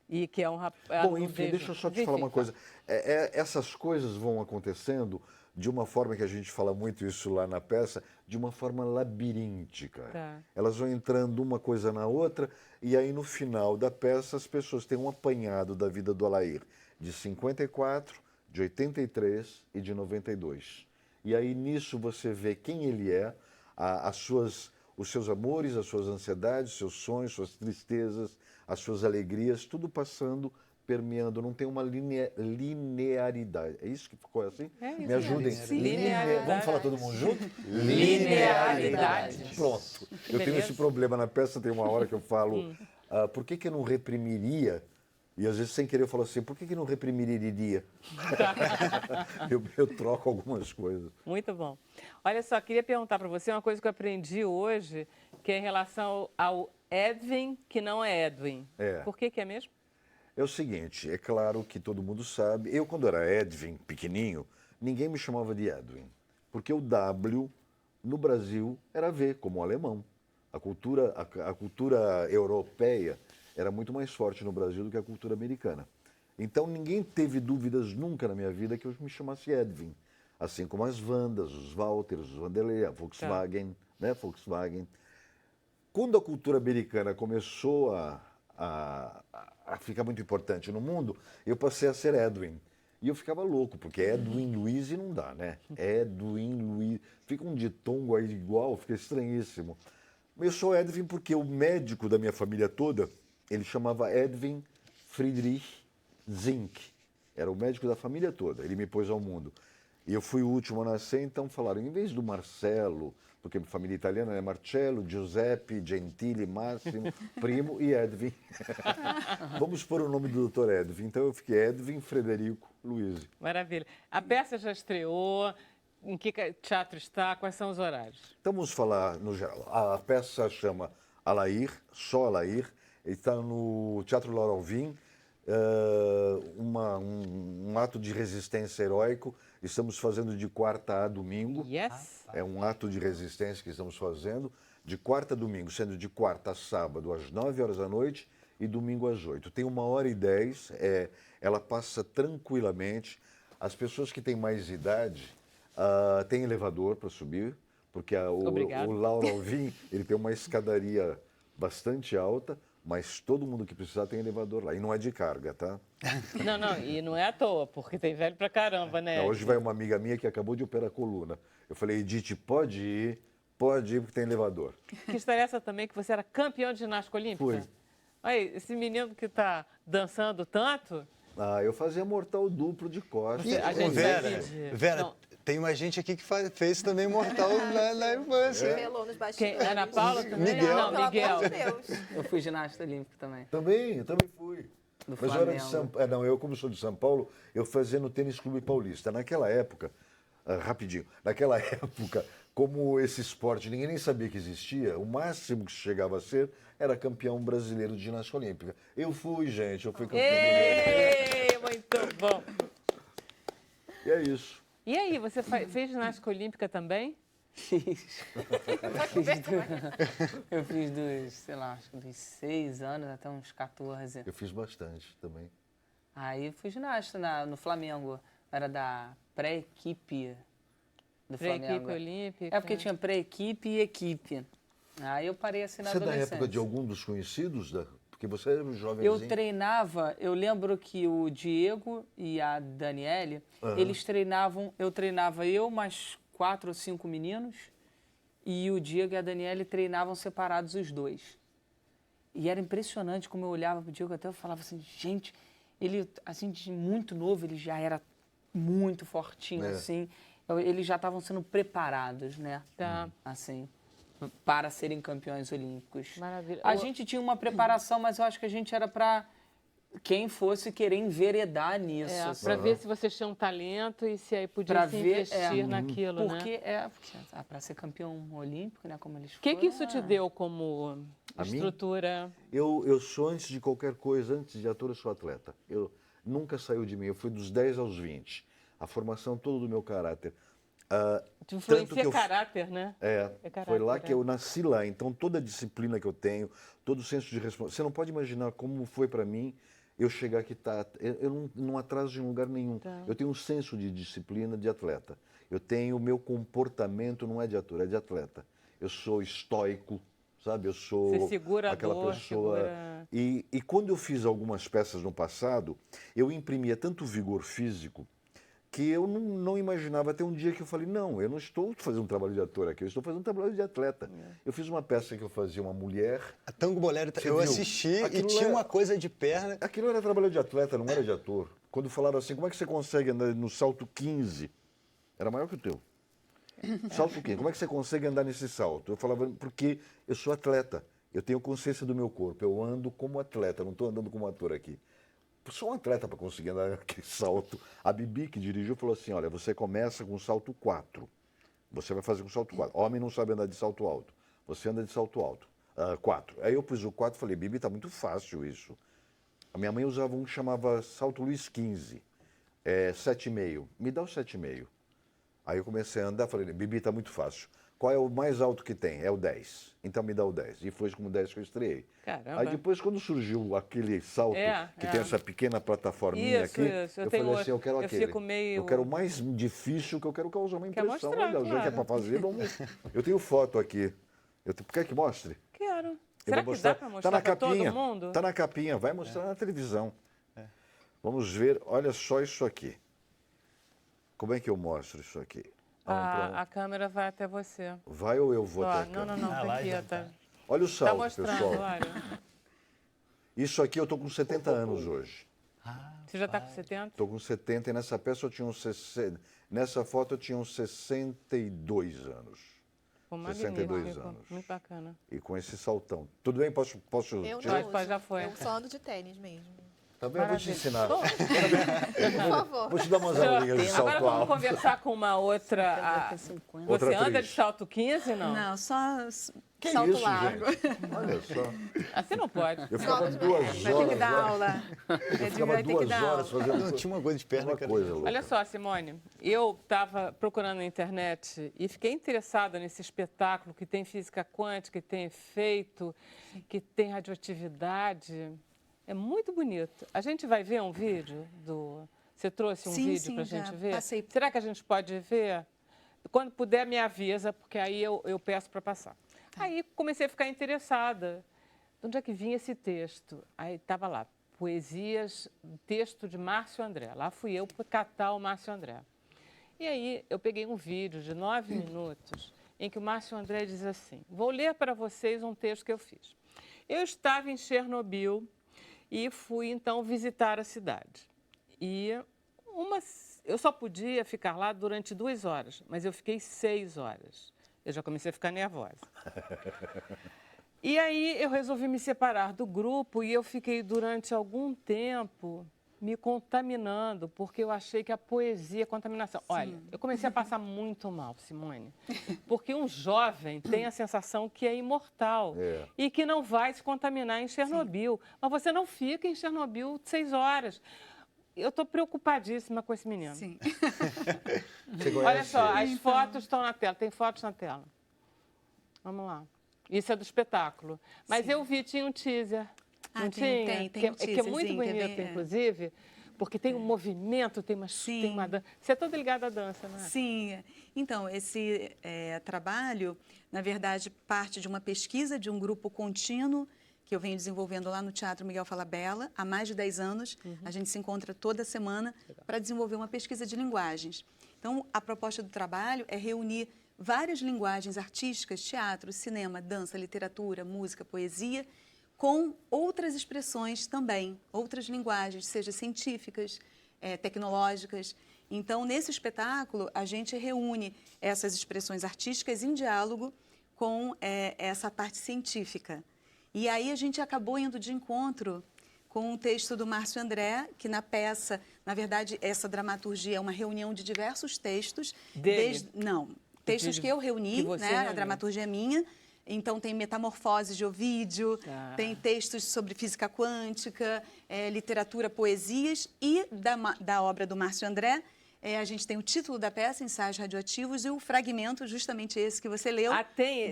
E que é um rapaz... Bom, enfim, deixa eu só te falar uma coisa. Essas coisas vão acontecendo de uma forma que a gente fala muito isso lá na peça, de uma forma labiríntica. Tá. Elas vão entrando uma coisa na outra, e aí no final da peça as pessoas têm um apanhado da vida do Alair, de 54, de 83 e de 92. E aí nisso você vê quem ele é, os seus amores, as suas ansiedades, seus sonhos, suas tristezas, as suas alegrias, tudo passando, permeando, não tem uma linearidade. É isso que ficou assim? É isso Me ajudem. mesmo. Linearidade. Vamos falar todo mundo junto? Linearidade. Pronto. Eu tenho beleza. esse problema na peça, tem uma hora que eu falo, por que eu não reprimiria? E às vezes, sem querer, eu falo assim, por que não reprimiria? eu troco algumas coisas. Muito bom. Olha só, queria perguntar para você uma coisa que eu aprendi hoje, que é em relação ao Edwin, que não é Edwin. É. Por que é mesmo? É o seguinte, é claro que todo mundo sabe, eu quando era Edwin, pequenininho, ninguém me chamava de Edwin, porque o W no Brasil era V, como o alemão. A cultura europeia era muito mais forte no Brasil do que a cultura americana. Então ninguém teve dúvidas nunca na minha vida que eu me chamasse Edwin, assim como as Wandas, os Walters, os Vanderlei, a Volkswagen, né, Volkswagen. Quando a cultura americana começou a ficar muito importante no mundo, eu passei a ser Edwin. E eu ficava louco, porque Edwin Luiz não dá, né? Edwin Luiz. Fica um ditongo aí igual, fica estranhíssimo. Eu sou Edwin porque o médico da minha família toda, ele chamava Edwin Friedrich Zink. Era o médico da família toda, ele me pôs ao mundo. E eu fui o último a nascer, então falaram, em vez do Marcelo, porque minha família italiana é Marcello, Giuseppe, Gentili, Máximo, Primo e Edwin. Vamos pôr o nome do Dr. Edwin. Então eu fiquei Edwin Frederico Luiz. Maravilha. A peça já estreou, em que teatro está, quais são os horários? Então vamos falar no geral. A peça chama Alair, só Alair, está no Teatro Laura Alvim, um ato de resistência heróico. Estamos fazendo de quarta a domingo. Yes. É um ato de resistência que estamos fazendo de quarta a domingo, sendo de quarta a sábado às 9 horas da noite e domingo às 8. Tem 1h10, ela passa tranquilamente. As pessoas que têm mais idade têm elevador para subir, porque o Laura Alvim ele tem uma escadaria bastante alta, mas todo mundo que precisar tem elevador lá. E não é de carga, tá? Não, e não é à toa, porque tem velho pra caramba, né? Não, hoje vai uma amiga minha que acabou de operar a coluna. Eu falei, Edith, pode ir porque tem elevador. Que história é essa também, que você era campeão de ginástica olímpica? Fui. Olha, esse menino que está dançando tanto... Eu fazia mortal duplo de costas. A gente Vera, Não. tem uma gente aqui que fez também mortal na infância. Revelou nos bastidores. Quem? Ana Paula também? Miguel. Não, Pelo Miguel. amor de Deus. Eu fui ginasta olímpico também. Eu também fui. Do Mas eu era de Flamengo. eu como sou de São Paulo, eu fazia no Tênis Clube Paulista. Naquela época, rapidinho, naquela época, como esse esporte ninguém nem sabia que existia, o máximo que se chegava a ser era campeão brasileiro de ginástica olímpica. Eu fui campeão brasileiro. Ei, muito bom. E é isso. E aí, você fez ginástica olímpica também? Fiz. Eu fiz dos, sei lá, acho que dos 6 anos até uns 14. Eu fiz bastante também. Aí fui ginasta no Flamengo. Era da pré-equipe do Flamengo. Pré-equipe olímpica. É porque tinha pré-equipe e equipe. Aí eu parei assim na Você é da adolescência. época de algum dos conhecidos? Porque você era um jovenzinho. Eu treinava, eu lembro que o Diego e a Daniele, eles treinavam, eu mais 4 ou 5 meninos, e o Diego e a Daniele treinavam separados os dois. E era impressionante como eu olhava pro Diego, até eu falava assim, gente, ele, assim, de muito novo, ele já era muito fortinho, assim. Eles já estavam sendo preparados, né? Tá. Assim, para serem campeões olímpicos. Maravilha. A gente tinha uma preparação, mas eu acho que a gente era para quem fosse querer enveredar nisso. Para ver se vocês tinham talento e se aí podia se investir naquilo, porque né? Para ser campeão olímpico, né, como eles O foram. que isso te deu como A mim? estrutura? Eu sou, antes de qualquer coisa, antes de ator, eu sou atleta. Eu nunca saiu de mim. Eu fui dos 10 aos 20. A formação toda do meu caráter. Te influencia caráter, né? Caráter, foi lá que eu nasci lá. Então, toda a disciplina que eu tenho, todo o senso de responsabilidade. Você não pode imaginar como foi para mim eu chegar aqui. Eu não atraso em lugar nenhum. Tá. Eu tenho um senso de disciplina de atleta. Eu tenho o meu comportamento, não é de ator, é de atleta. Eu sou estoico, sabe? Eu sou Você segura aquela a dor, pessoa. segura... E quando eu fiz algumas peças no passado, eu imprimia tanto vigor físico que eu não imaginava até um dia que eu falei, não, eu não estou fazendo um trabalho de ator aqui, eu estou fazendo um trabalho de atleta. Eu fiz uma peça que eu fazia uma mulher... A Tango Bolero, Você eu viu? assisti Aquilo e tinha é- uma coisa de perna. Aquilo era trabalho de atleta, não era de ator. Quando falaram assim, como é que você consegue andar no salto 15? Era maior que o teu. Salto 15, como é que você consegue andar nesse salto? Eu falava, porque eu sou atleta, eu tenho consciência do meu corpo, eu ando como atleta, não estou andando como ator aqui. Eu sou um atleta para conseguir andar naquele salto. A Bibi, que dirigiu, falou assim, olha, você começa com salto 4. Você vai fazer com salto 4. Homem não sabe andar de salto alto. Você anda de salto alto. 4. Aí eu pus o 4 e falei, Bibi, tá muito fácil isso. A minha mãe usava um que chamava salto Luiz 15. 7,5. Me dá o 7,5. Aí eu comecei a andar, falei, Bibi, tá muito fácil. Qual é o mais alto que tem? É o 10. Então me dá o 10. E foi como 10 que eu estreiei. Caramba. Aí depois, quando surgiu aquele salto, que tem essa pequena plataforminha Isso, aqui, isso. Eu eu tenho falei assim, eu outro. quero Eu aquele. fico meio- Eu quero o mais difícil, que eu quero causar uma Quer impressão. mostrar, Olha, já que é claro. para fazer, vamos... Eu tenho foto aqui. Quer que mostre? Quero. Eu Será vou que dá para mostrar Tá na para todo capinha. mundo? Tá na capinha, vai mostrar na televisão. Vamos ver, olha só isso aqui. Como é que eu mostro isso aqui? A câmera vai até você. Vai ou eu vou Ó, até não, cá? não, não, tá aqui, ó, tá. Olha o Tá salto, mostrando, pessoal. olha. Isso aqui eu tô com 70 anos hoje. Você já tá com 70? Estou com 70 e nessa peça eu tinha uns 60. Nessa foto eu tinha uns 62 anos. Pô, 62 magnífico. anos. Muito bacana. E com esse saltão. Tudo bem? Posso Eu tirar? não Pode, já uso. foi. Eu só ando de tênis mesmo. Também eu vou te Maravilha. ensinar. Bom, Por favor. Vou te dar umas aulinhas de salto agora vamos alto. conversar com uma outra. Você Outra anda atriz. de salto 15, não? Não, só Que salto isso, largo. gente? Olha só. Assim não pode. Eu ficava Não, 2 Vai ter horas. que dar lá. aula. Eu ficava 2 horas fazendo Não, tinha uma coisa de perna uma que coisa louca. Olha só, Simone, eu estava procurando na internet e fiquei interessada nesse espetáculo que tem física quântica, que tem efeito, que tem radioatividade. É muito bonito. A gente vai ver um vídeo do... Você trouxe um Sim, vídeo sim, para a já gente ver? passei. Será que a gente pode ver? Quando puder, me avisa, porque aí eu peço para passar. Aí comecei a ficar interessada. De onde é que vinha esse texto? Aí estava lá, poesias, texto de Márcio André. Lá fui eu para catar o Márcio André. E aí eu peguei um vídeo de 9 minutos em que o Márcio André diz assim, vou ler para vocês um texto que eu fiz. Eu estava em Chernobyl e fui então visitar a cidade. E eu só podia ficar lá durante 2 horas, mas eu fiquei 6 horas. Eu já comecei a ficar nervosa. E aí eu resolvi me separar do grupo e eu fiquei durante algum tempo me contaminando, porque eu achei que a poesia é contaminação. Olha, eu comecei a passar muito mal, Simone, porque um jovem tem a sensação que é imortal e que não vai se contaminar em Chernobyl. Mas você não fica em Chernobyl 6 horas. Eu estou preocupadíssima com esse menino. Sim. Você Olha conhece só, ele? as fotos estão na tela. Tem fotos na tela. Vamos lá. Isso é do espetáculo. Mas eu vi, tinha um teaser. Ah, Não tem tinha? um que é muito teaserzinho, que é bonito, bem- inclusive, porque tem um movimento, tem uma dança. Você é toda ligada à dança, não é? Sim. Então, esse trabalho, na verdade, parte de uma pesquisa de um grupo contínuo que eu venho desenvolvendo lá no Teatro Miguel Falabella há mais de 10 anos. A gente se encontra toda semana para desenvolver uma pesquisa de linguagens. Então, a proposta do trabalho é reunir várias linguagens artísticas, teatro, cinema, dança, literatura, música, poesia, com outras expressões também, outras linguagens, seja científicas, tecnológicas. Então, nesse espetáculo, a gente reúne essas expressões artísticas em diálogo com essa parte científica. E aí a gente acabou indo de encontro com um texto do Márcio André, que na peça, na verdade, essa dramaturgia é uma reunião de diversos textos. Dele? Não, textos que eu reuni, que você né? A reuniu. dramaturgia é minha. Então, tem Metamorfose de Ovídio, tem textos sobre física quântica, literatura, poesias. E da obra do Márcio André, a gente tem o título da peça, Ensaios Radioativos, e o fragmento, justamente esse que você leu,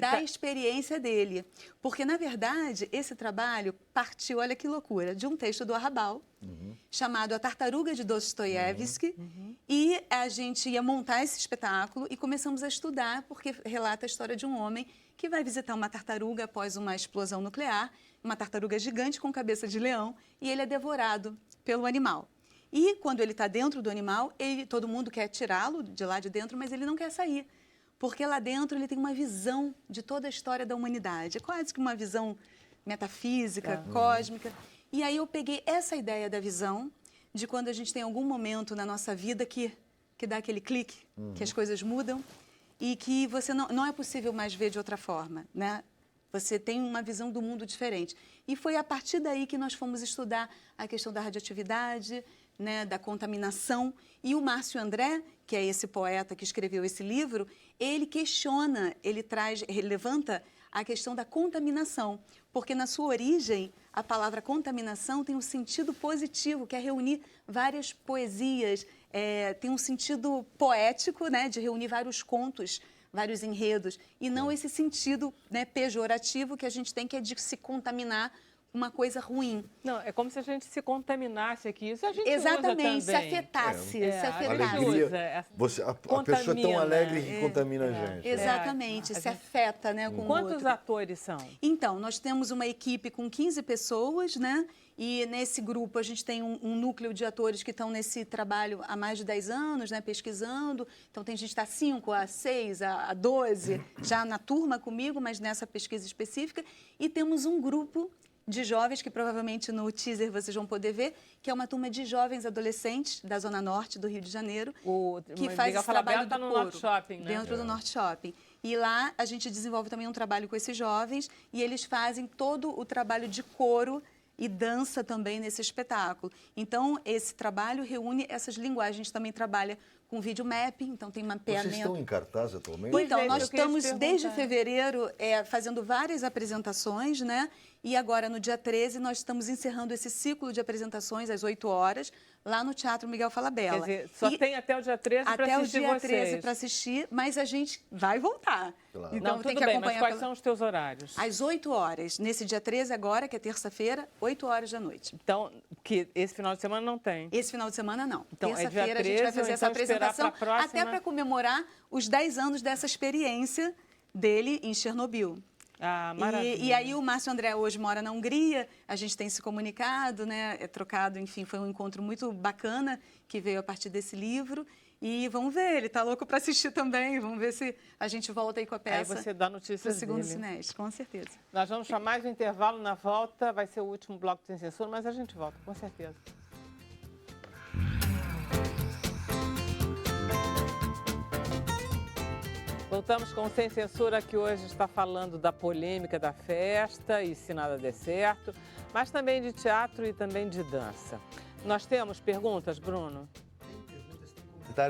da experiência dele. Porque, na verdade, esse trabalho partiu, olha que loucura, de um texto do Arrabal, chamado A Tartaruga de Dostoiévski, e a gente ia montar esse espetáculo e começamos a estudar, porque relata a história de um homem que vai visitar uma tartaruga após uma explosão nuclear, uma tartaruga gigante com cabeça de leão, e ele é devorado pelo animal. E quando ele está dentro do animal, todo mundo quer tirá-lo de lá de dentro, mas ele não quer sair. Porque lá dentro ele tem uma visão de toda a história da humanidade. É quase que uma visão metafísica, cósmica. E aí eu peguei essa ideia da visão, de quando a gente tem algum momento na nossa vida que dá aquele clique, que as coisas mudam e que você não é possível mais ver de outra forma, né? Você tem uma visão do mundo diferente. E foi a partir daí que nós fomos estudar a questão da radioatividade, né, da contaminação. E o Márcio André, que é esse poeta que escreveu esse livro, ele questiona, ele levanta a questão da contaminação, porque na sua origem a palavra contaminação tem um sentido positivo, que é reunir várias poesias, tem um sentido poético, né, de reunir vários contos, vários enredos, e não esse sentido, né, pejorativo que a gente tem, que é de se contaminar uma coisa ruim. Não, é como se a gente se contaminasse aqui. Isso a gente Exatamente, usa se também. afetasse, se afetasse. Alegria, a pessoa é tão alegre que contamina a gente. Exatamente, se afeta, né, com o Quantos outro. atores são? Então, nós temos uma equipe com 15 pessoas, né? E nesse grupo a gente tem um núcleo de atores que estão nesse trabalho há mais de 10 anos, né, pesquisando. Então tem gente que está 5, a 6, a 12, já na turma comigo, mas nessa pesquisa específica. E temos um grupo de jovens, que provavelmente no teaser vocês vão poder ver, que é uma turma de jovens adolescentes da Zona Norte do Rio de Janeiro, que faz esse trabalho do no coro, Norte Shopping, né? dentro do Norte Shopping. E lá a gente desenvolve também um trabalho com esses jovens e eles fazem todo o trabalho de coro e dança também nesse espetáculo. Então, esse trabalho reúne essas linguagens. A gente também trabalha com vídeo mapping, então tem mapeamento. Vocês estão em cartaz atualmente? Então, nós estamos desde fevereiro fazendo várias apresentações, né? E agora, no dia 13, nós estamos encerrando esse ciclo de apresentações às 8 horas, lá no Teatro Miguel Falabella. Quer dizer, só tem até o dia 13 para assistir vocês. Até o dia 13 para assistir, mas a gente vai voltar. Claro. Então, Não, tem tudo que bem, acompanhar. mas quais são os teus horários? Às 8 horas, nesse dia 13 agora, que é terça-feira, 8 horas da noite. Então, que esse final de semana não tem. Esse final de semana, não. Então, terça-feira é dia 13, a gente vai fazer essa então esperar apresentação, pra próxima. até para comemorar os 10 anos dessa experiência dele em Chernobyl. Ah, maravilha. E aí o Márcio André hoje mora na Hungria, a gente tem se comunicado, né, trocado, enfim, foi um encontro muito bacana que veio a partir desse livro. E vamos ver, ele está louco para assistir também, vamos ver se a gente volta aí com a peça. Aí você dá notícias do segundo dele. Cineste, com certeza. Nós vamos chamar mais um intervalo na volta, vai ser o último bloco sem censura, mas a gente volta, com certeza. Voltamos com o Sem Censura, que hoje está falando da polêmica da festa e se nada der certo, mas também de teatro e também de dança. Nós temos perguntas, Bruno?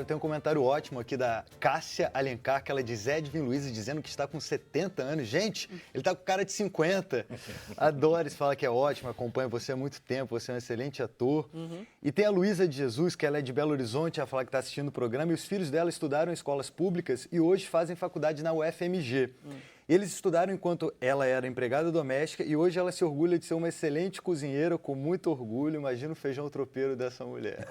Tem um comentário ótimo aqui da Cássia Alencar, que ela diz Edwin Luiz, dizendo que está com 70 anos. Gente, ele está com cara de 50. A Doris fala que é ótimo, acompanha você há muito tempo, você é um excelente ator. E tem a Luísa de Jesus, que ela é de Belo Horizonte, ela fala que está assistindo o programa, e os filhos dela estudaram em escolas públicas e hoje fazem faculdade na UFMG. Eles estudaram enquanto ela era empregada doméstica e hoje ela se orgulha de ser uma excelente cozinheira, com muito orgulho. Imagina o feijão tropeiro dessa mulher.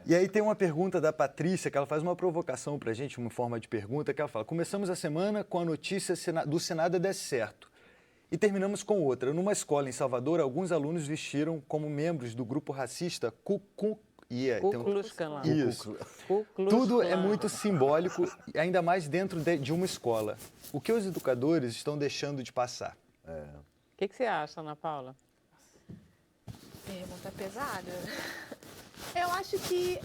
E aí tem uma pergunta da Patrícia, que ela faz uma provocação pra gente, uma forma de pergunta, que ela fala: começamos a semana com a notícia do Se Nada Der Certo. E terminamos com outra. Numa escola em Salvador, alguns alunos vestiram como membros do grupo racista Ku Klux Klan. Isso. Ku Klux Tudo Klan. é muito simbólico, ainda mais dentro de uma escola. O que os educadores estão deixando de passar? O que você acha, Ana Paula? Pergunta pesada. Eu acho que...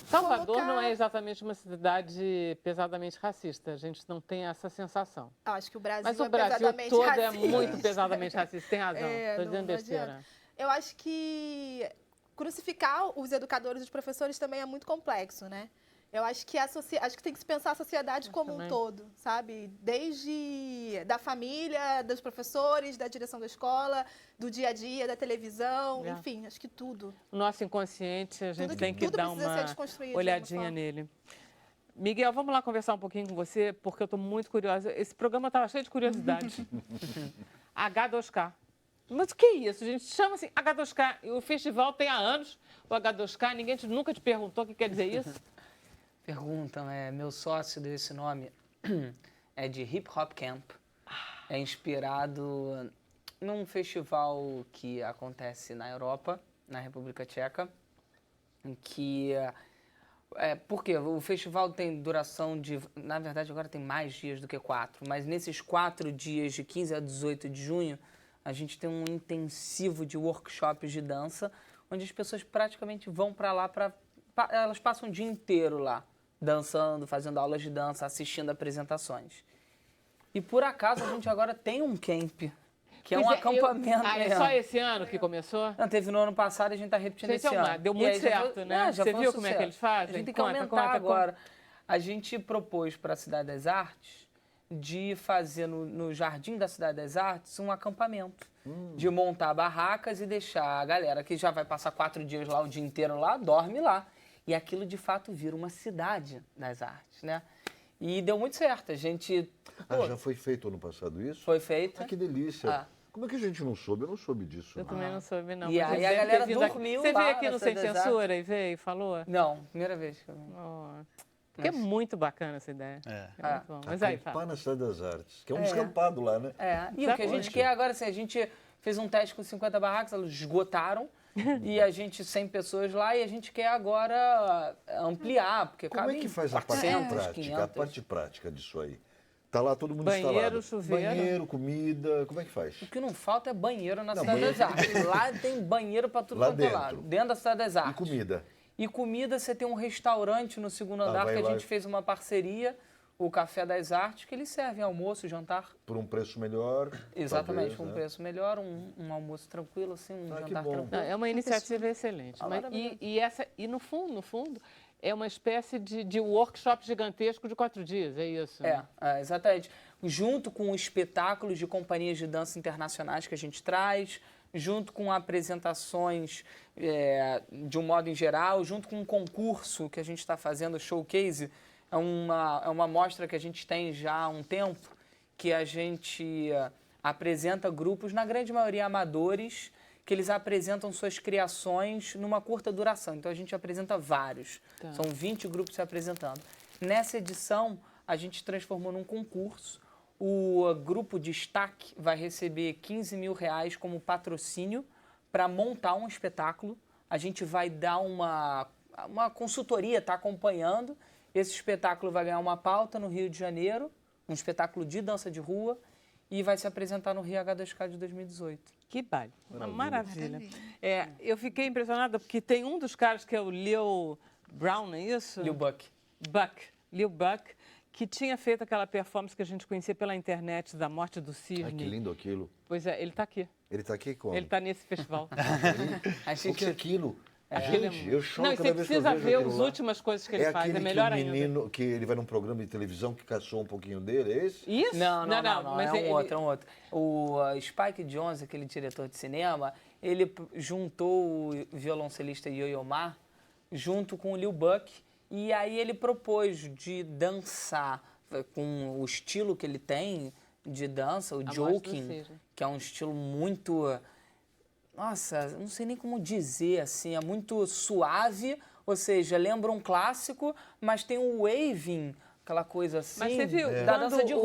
Salvador não é exatamente uma cidade pesadamente racista. A gente não tem essa sensação. Eu acho que o Brasil Mas o é Brasil pesadamente todo racista. é muito pesadamente racista. Tem razão. Estou dizendo não besteira. adianta. Eu acho que crucificar os educadores e os professores também é muito complexo, né? Eu acho que acho que tem que se pensar a sociedade como um todo, sabe? Desde da família, dos professores, da direção da escola, do dia a dia, da televisão, enfim, acho que tudo. O nosso inconsciente, a gente tem que tudo dar precisa ser uma desconstruído de olhadinha alguma forma. nele. Miguel, vamos lá conversar um pouquinho com você, porque eu estou muito curiosa. Esse programa estava cheio de curiosidade. H2K. Mas o que é isso, gente? Chama assim H2K. O festival tem há anos o H2K, ninguém nunca te perguntou o que quer dizer isso? Perguntam, meu sócio deu esse nome, é de Hip Hop Camp. É inspirado num festival que acontece na Europa, na República Tcheca, em que... porque o festival tem duração de... Na verdade, agora tem mais dias do que 4, mas nesses 4 dias, de 15 a 18 de junho, a gente tem um intensivo de workshops de dança, onde as pessoas praticamente vão para lá, elas passam o dia inteiro lá, dançando, fazendo aulas de dança, assistindo apresentações. E por acaso a gente agora tem um camp, que é um acampamento. É só esse ano que começou? Não, teve no ano passado e a gente está repetindo esse ano. Deu muito certo, né? Já Você foi um viu como é que sucesso. eles fazem? A gente tem que aumentar agora. A gente propôs para a Cidade das Artes de fazer no Jardim da Cidade das Artes um acampamento. De montar barracas e deixar a galera que já vai passar 4 dias lá, o dia inteiro lá, dorme lá. E aquilo, de fato, vira uma cidade das artes, né? E deu muito certo. A gente... já foi feito ano passado isso? Foi feito. Que delícia. Como é que a gente não soube? Eu não soube disso. Eu também não soube, não. E aí a galera dormiu Você lá veio aqui na no Sem Cidade das Censura e veio e falou? Não, primeira vez que eu vim. Porque é muito bacana essa ideia. É muito bom. Mas aí, Acampar na Cidade das Artes, que é um descampado lá, né? E o que a gente quer agora, assim, a gente fez um teste com 50 barracas, elas esgotaram, e a gente, 100 pessoas lá, e a gente quer agora ampliar, porque Como é que faz a parte 400, prática, 500. a parte prática disso aí? Tá lá todo mundo Banheiro, instalado. chuveiro. Banheiro, comida, como é que faz? O que não falta é banheiro na Cidade banheiro. das Artes. Lá tem banheiro para tudo Lá quanto é lado, dentro da Cidade das E Artes. comida? E comida, você tem um restaurante no segundo andar vai que a lá. gente fez uma parceria, o Café das Artes, que eles servem almoço, jantar. Por um preço melhor? Exatamente, talvez, com um né? preço melhor, um almoço tranquilo, assim, um que jantar bom. tranquilo. Não, é uma iniciativa excelente. Mas, maravilha. e no fundo, é uma espécie de workshop gigantesco de 4 dias, é isso? né? Exatamente. Junto com espetáculos de companhias de dança internacionais que a gente traz, junto com apresentações de um modo em geral, junto com um concurso que a gente está fazendo, o Showcase, é uma mostra que a gente tem já há um tempo, que a gente apresenta grupos, na grande maioria amadores, que eles apresentam suas criações numa curta duração. Então, a gente apresenta vários. São 20 grupos se apresentando. Nessa edição, a gente transformou num concurso. O grupo Destaque vai receber R$15 mil como patrocínio para montar um espetáculo. A gente vai dar uma consultoria, está acompanhando. Esse espetáculo vai ganhar uma pauta no Rio de Janeiro, um espetáculo de dança de rua, e vai se apresentar no Rio H2K de 2018. Que baile. Uma maravilha. Eu fiquei impressionada porque tem um dos caras que é o Lil Brown, não é isso? Lil Buck. Lil Buck, que tinha feito aquela performance que a gente conhecia pela internet da morte do cisne. Ai, que lindo aquilo. Pois é, ele está aqui. Ele está aqui como? Ele está nesse festival. O que é aquilo? Aquele Gente, eu choro Não, e cada você vez que eu precisa vejo ver aquilo as lá. últimas coisas que ele faz, aquele é melhor que o ainda. menino, que ele vai num programa de televisão que caçou um pouquinho dele, é esse? Isso? Não, mas é um outro. O Spike Jonze, aquele diretor de cinema, ele juntou o violoncelista Yo-Yo Ma junto com o Lil Buck, e aí ele propôs de dançar com o estilo que ele tem de dança, o joking, que é um estilo muito... Nossa, não sei nem como dizer, assim, é muito suave, ou seja, lembra um clássico, mas tem o waving, aquela coisa assim, Mas você viu, da dança de rua.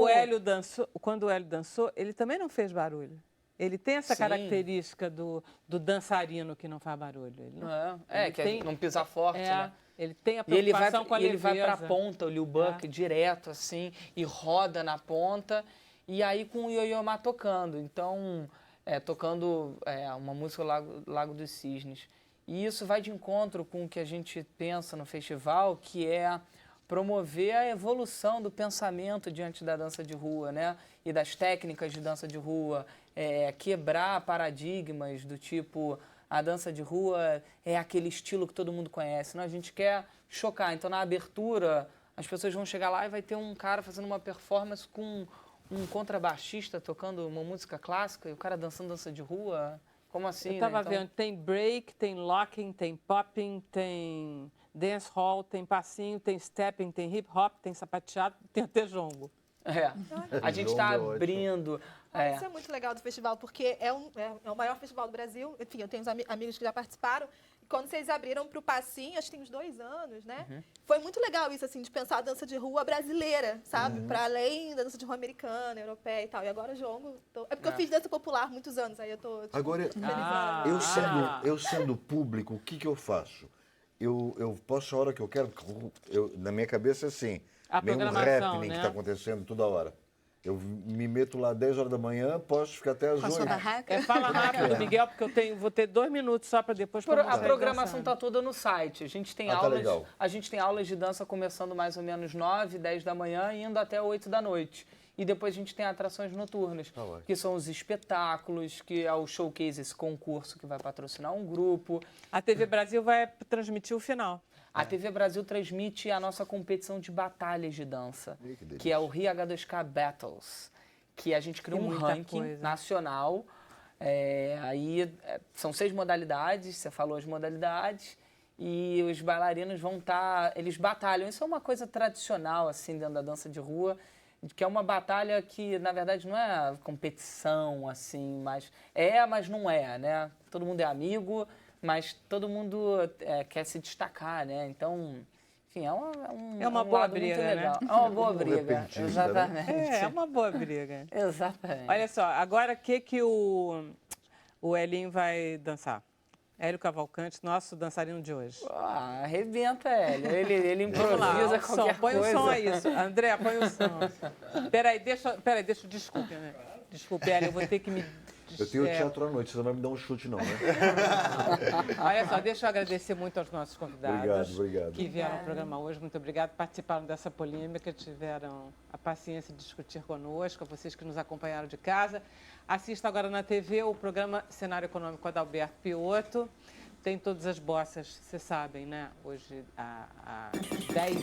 quando o Hélio dançou, ele também não fez barulho. Ele tem essa Sim. característica do dançarino que não faz barulho. Ele não, Não pisar forte, né? Ele tem a E ele vai, preocupação com a leveza. ele vai pra ponta, o Lil Buck, direto, assim, e roda na ponta, e aí com o Yo-Yo Ma tocando. Então, tocando uma música Lago dos Cisnes. E isso vai de encontro com o que a gente pensa no festival, que é promover a evolução do pensamento diante da dança de rua, né? E das técnicas de dança de rua, quebrar paradigmas do tipo, a dança de rua é aquele estilo que todo mundo conhece. Não, a gente quer chocar. Então, na abertura, as pessoas vão chegar lá e vai ter um cara fazendo uma performance com um contrabaixista tocando uma música clássica e o cara dançando dança de rua. Como assim, Eu estava né? Então, vendo, tem break, tem locking, tem popping, tem dance hall, tem passinho, tem stepping, tem hip hop, tem sapateado, tem até jongo. A gente está abrindo... Isso é muito legal do festival, porque é o maior festival do Brasil. Enfim, eu tenho uns amigos que já participaram. E quando vocês abriram para o Passinho, acho que tem uns 2 anos, né? Foi muito legal isso, assim, de pensar a dança de rua brasileira, sabe? Para além da dança de rua americana, europeia e tal. E agora jongo... É porque eu fiz dança popular muitos anos, aí eu tô... Agora, felizona. eu sendo público, o que eu faço? eu posso a hora que eu quero, na minha cabeça é assim, A meio um programação, happening né? que está acontecendo toda hora. Eu me meto lá 10 horas da manhã, posso ficar até às Com a 8. sua barraca? Fala rápido, Miguel, porque vou ter 2 minutos só para depois A sair programação dançando. está toda no site. A gente tem tá legal. aulas de dança começando mais ou menos 9, 10 da manhã e indo até 8 da noite. E depois a gente tem atrações noturnas, que são os espetáculos, que é o showcase, esse concurso que vai patrocinar um grupo. A TV Brasil vai transmitir o final. A TV Brasil transmite a nossa competição de batalhas de dança, que é o Rio H2K Battles, que a gente criou Tem um muita ranking coisa. nacional. São 6 modalidades, você falou as modalidades, e os bailarinos vão eles batalham. Isso é uma coisa tradicional, assim, dentro da dança de rua, que é uma batalha que, na verdade, não é competição, assim, mas não é, né? Todo mundo é amigo, mas todo mundo quer se destacar, né? Então, enfim, É uma um boa lado muito briga, né? legal. É uma boa briga, repentista, né? exatamente. É uma boa briga. Exatamente. Olha só, agora o que o Elinho vai dançar? Hélio Cavalcante, nosso dançarino de hoje. Arrebenta, Hélio. Ele Vamos lá, improvisa o som, qualquer põe coisa. o som aí. André, põe o som. Peraí, desculpe, né? Desculpe, Hélio, eu vou ter que me... Eu tenho teatro à noite, você não vai me dar um chute não, né? Olha só, deixa eu agradecer muito aos nossos convidados Obrigado. que vieram ao programa hoje. Muito obrigado. Participaram dessa polêmica, tiveram a paciência de discutir conosco, a vocês que nos acompanharam de casa. Assista agora na TV o programa Cenário Econômico Adalberto Piotto. Tem todas as bossas, vocês sabem, né? Hoje, às 10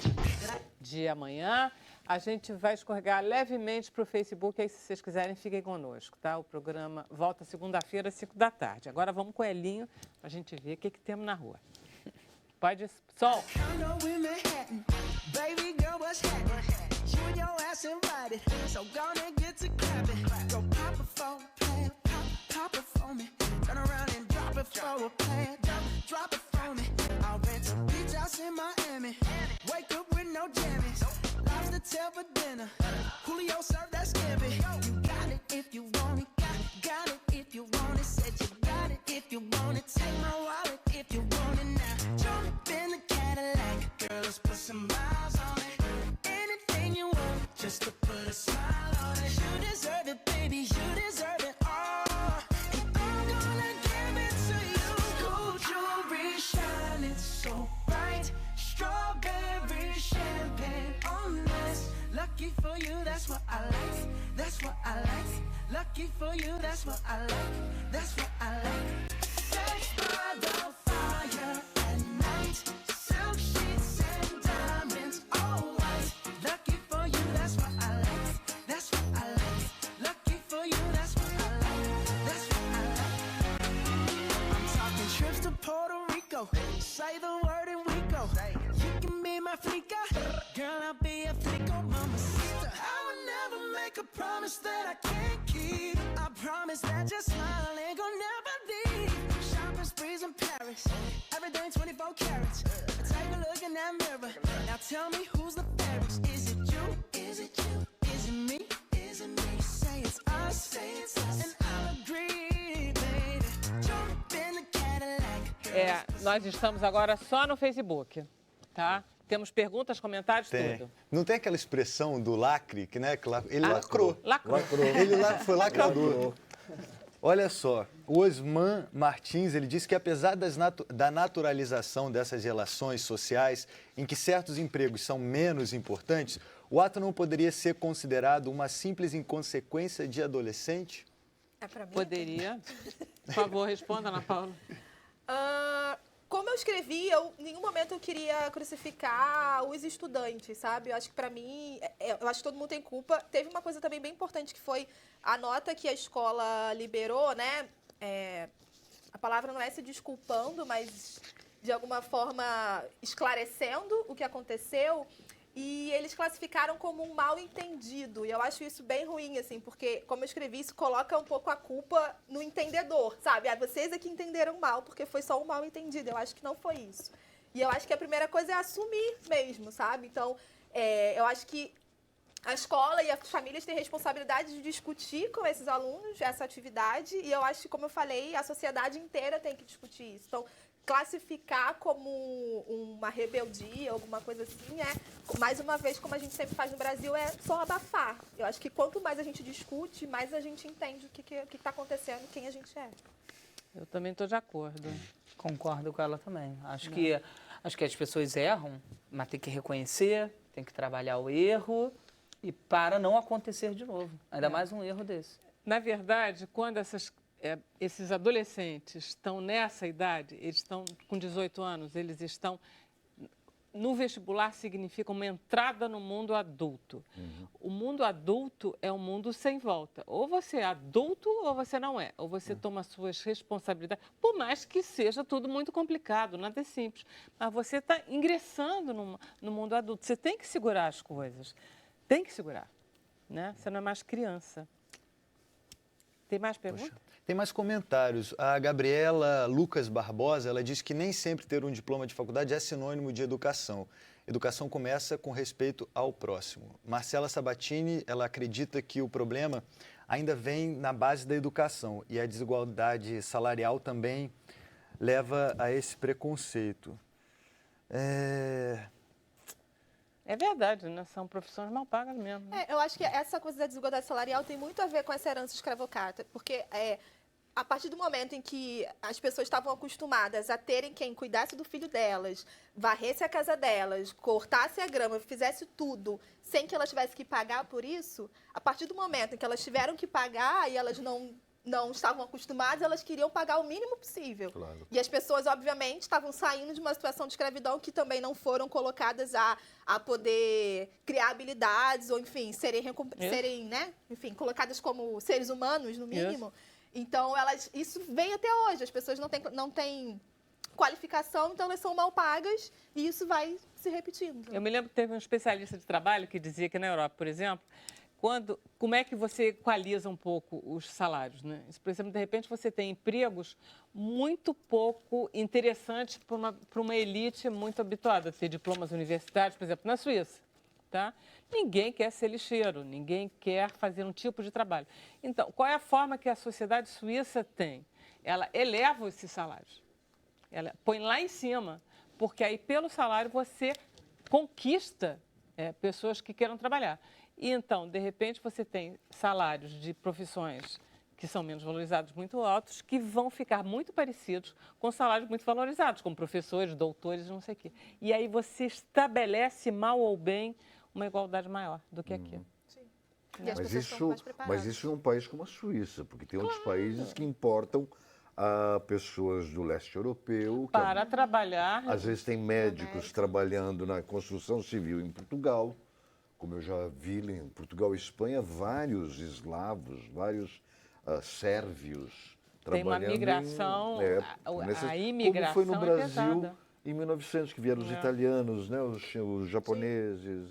de amanhã. A gente vai escorregar levemente para o Facebook, aí se vocês quiserem, fiquem conosco, tá? O programa volta segunda-feira, às 5 da tarde. Agora vamos com o Elinho, para a gente ver o que temos na rua. Pode... Som! Tell for dinner, Julio served that scampi. You got it if you want it, got it if you want it. Said you got it if you want it. Take my wallet if you want it now. Jump in the Cadillac, girl, let's put some miles on it. Anything you want, just to put a smile on it. You deserve it, baby, you deserve it all. And I'm gonna give it to you. Gold jewelry shining so bright, strawberry champagne on this. Lucky for you, that's what I like. That's what I like. Lucky for you, that's what I like. That's what I like. Sex by the fire at night. Silk sheets and diamonds, all white. Lucky for you, that's what I like. That's what I like. Lucky for you, that's what I like. That's what I like. I'm talking trips to Puerto Rico. Say the word and we go. You can be my flica, girl, I'll be a flico, mamacita. I would never make a promise that I can't keep. I promise that your smile ain't gonna never leave. Shopping sprees in Paris, everything 24 carats. Take a look in that mirror. Now tell me who's the fairest. Is it you? Is it you? Is it me? Is it me? Say it's us, say it's us, and I'll agree, baby. Jump in the Cadillac. Nós estamos agora só no Facebook, tá? Temos perguntas, comentários, tudo. Não tem aquela expressão do lacre, que, né? Ele lacrou. Lacrou. Ele foi lacrador. Olha só, o Osman Martins, ele disse que apesar da naturalização dessas relações sociais, em que certos empregos são menos importantes, o ato não poderia ser considerado uma simples inconsequência de adolescente? É pra mim? Poderia. Por favor, responda, Ana Paula. Como eu escrevi, em nenhum momento eu queria crucificar os estudantes, sabe? Eu acho que, pra mim, eu acho que todo mundo tem culpa. Teve uma coisa também bem importante, que foi a nota que a escola liberou, né? A palavra não é se desculpando, mas, de alguma forma, esclarecendo o que aconteceu. E eles classificaram como um mal-entendido. E eu acho isso bem ruim, assim, porque, como eu escrevi, isso coloca um pouco a culpa no entendedor, sabe? Vocês é que entenderam mal, porque foi só um mal-entendido. Eu acho que não foi isso. E eu acho que a primeira coisa é assumir mesmo, sabe? Então, eu acho que a escola e as famílias têm responsabilidade de discutir com esses alunos essa atividade. E eu acho que, como eu falei, a sociedade inteira tem que discutir isso. Então, classificar como uma rebeldia, alguma coisa assim, mais uma vez, como a gente sempre faz no Brasil, é só abafar. Eu acho que quanto mais a gente discute, mais a gente entende o que está acontecendo, quem a gente é. Eu também estou de acordo. Concordo com ela também. Acho que as pessoas erram, mas tem que reconhecer, tem que trabalhar o erro e para não acontecer de novo. Ainda mais um erro desse. Na verdade, quando esses adolescentes estão nessa idade, eles estão com 18 anos, eles estão... No vestibular significa uma entrada no mundo adulto. O mundo adulto é um mundo sem volta. Ou você é adulto ou você não é. Ou você toma suas responsabilidades, por mais que seja tudo muito complicado, nada é simples. Mas você está ingressando no mundo adulto. Você tem que segurar as coisas. Tem que segurar, né? Você não é mais criança. Tem mais perguntas? Tem mais comentários. A Gabriela Lucas Barbosa, ela diz que nem sempre ter um diploma de faculdade é sinônimo de educação. Educação começa com respeito ao próximo. Marcela Sabatini, ela acredita que o problema ainda vem na base da educação e a desigualdade salarial também leva a esse preconceito. É verdade, né? São profissões mal pagas mesmo. Né? Eu acho que essa coisa da desigualdade salarial tem muito a ver com essa herança escravocrata, porque a partir do momento em que as pessoas estavam acostumadas a terem quem cuidasse do filho delas, varresse a casa delas, cortasse a grama, fizesse tudo, sem que elas tivessem que pagar por isso, a partir do momento em que elas tiveram que pagar e elas não estavam acostumadas, elas queriam pagar o mínimo possível. Claro. E as pessoas, obviamente, estavam saindo de uma situação de escravidão que também não foram colocadas a poder criar habilidades ou, enfim, serem né? Enfim, colocadas como seres humanos, no mínimo. Isso. Então, isso vem até hoje. As pessoas não têm qualificação, então elas são mal pagas e isso vai se repetindo. Eu me lembro que teve um especialista de trabalho que dizia que na Europa, por exemplo, como é que você equaliza um pouco os salários, né? Por exemplo, de repente você tem empregos muito pouco interessantes para uma elite muito habituada a ter diplomas universitários, por exemplo, na Suíça, tá? Ninguém quer ser lixeiro, ninguém quer fazer um tipo de trabalho. Então, qual é a forma que a sociedade suíça tem? Ela eleva esses salários, ela põe lá em cima, porque aí pelo salário você conquista pessoas que queiram trabalhar. E então, de repente, você tem salários de profissões que são menos valorizados, muito altos, que vão ficar muito parecidos com salários muito valorizados, como professores, doutores, não sei o quê. E aí você estabelece, mal ou bem, uma igualdade maior do que aqui. Sim. E as pessoas estão mais preparadas. Mas isso é um país como a Suíça, porque tem outros países que importam pessoas do leste europeu. Para trabalhar. Às vezes tem médicos trabalhando na construção civil em Portugal. Como eu já vi em Portugal e Espanha, vários eslavos, vários sérvios trabalhando. Tem uma migração, a imigração como foi no Brasil pesada. em 1900, que vieram os italianos, né, os japoneses,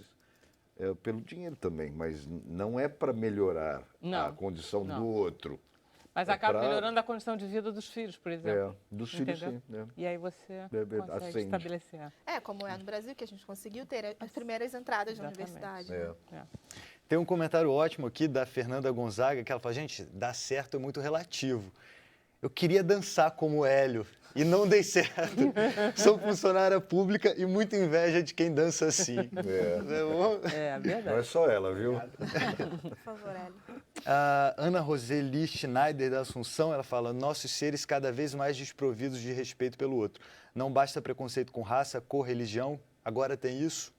pelo dinheiro também, mas não é para melhorar a condição do outro. Mas acaba melhorando a condição de vida dos filhos, por exemplo. Dos filhos, sim. E aí você consegue estabelecer. Como é no Brasil, que a gente conseguiu ter as primeiras entradas na universidade. Tem um comentário ótimo aqui da Fernanda Gonzaga, que ela fala, gente, dar certo é muito relativo. Eu queria dançar como o Hélio e não dei certo. Sou funcionária pública e muita inveja de quem dança assim. É verdade. Não é só ela, viu? Por favor, Hélio. A Ana Roseli Schneider da Assunção, ela fala, nossos seres cada vez mais desprovidos de respeito pelo outro. Não basta preconceito com raça, cor, religião, agora tem isso.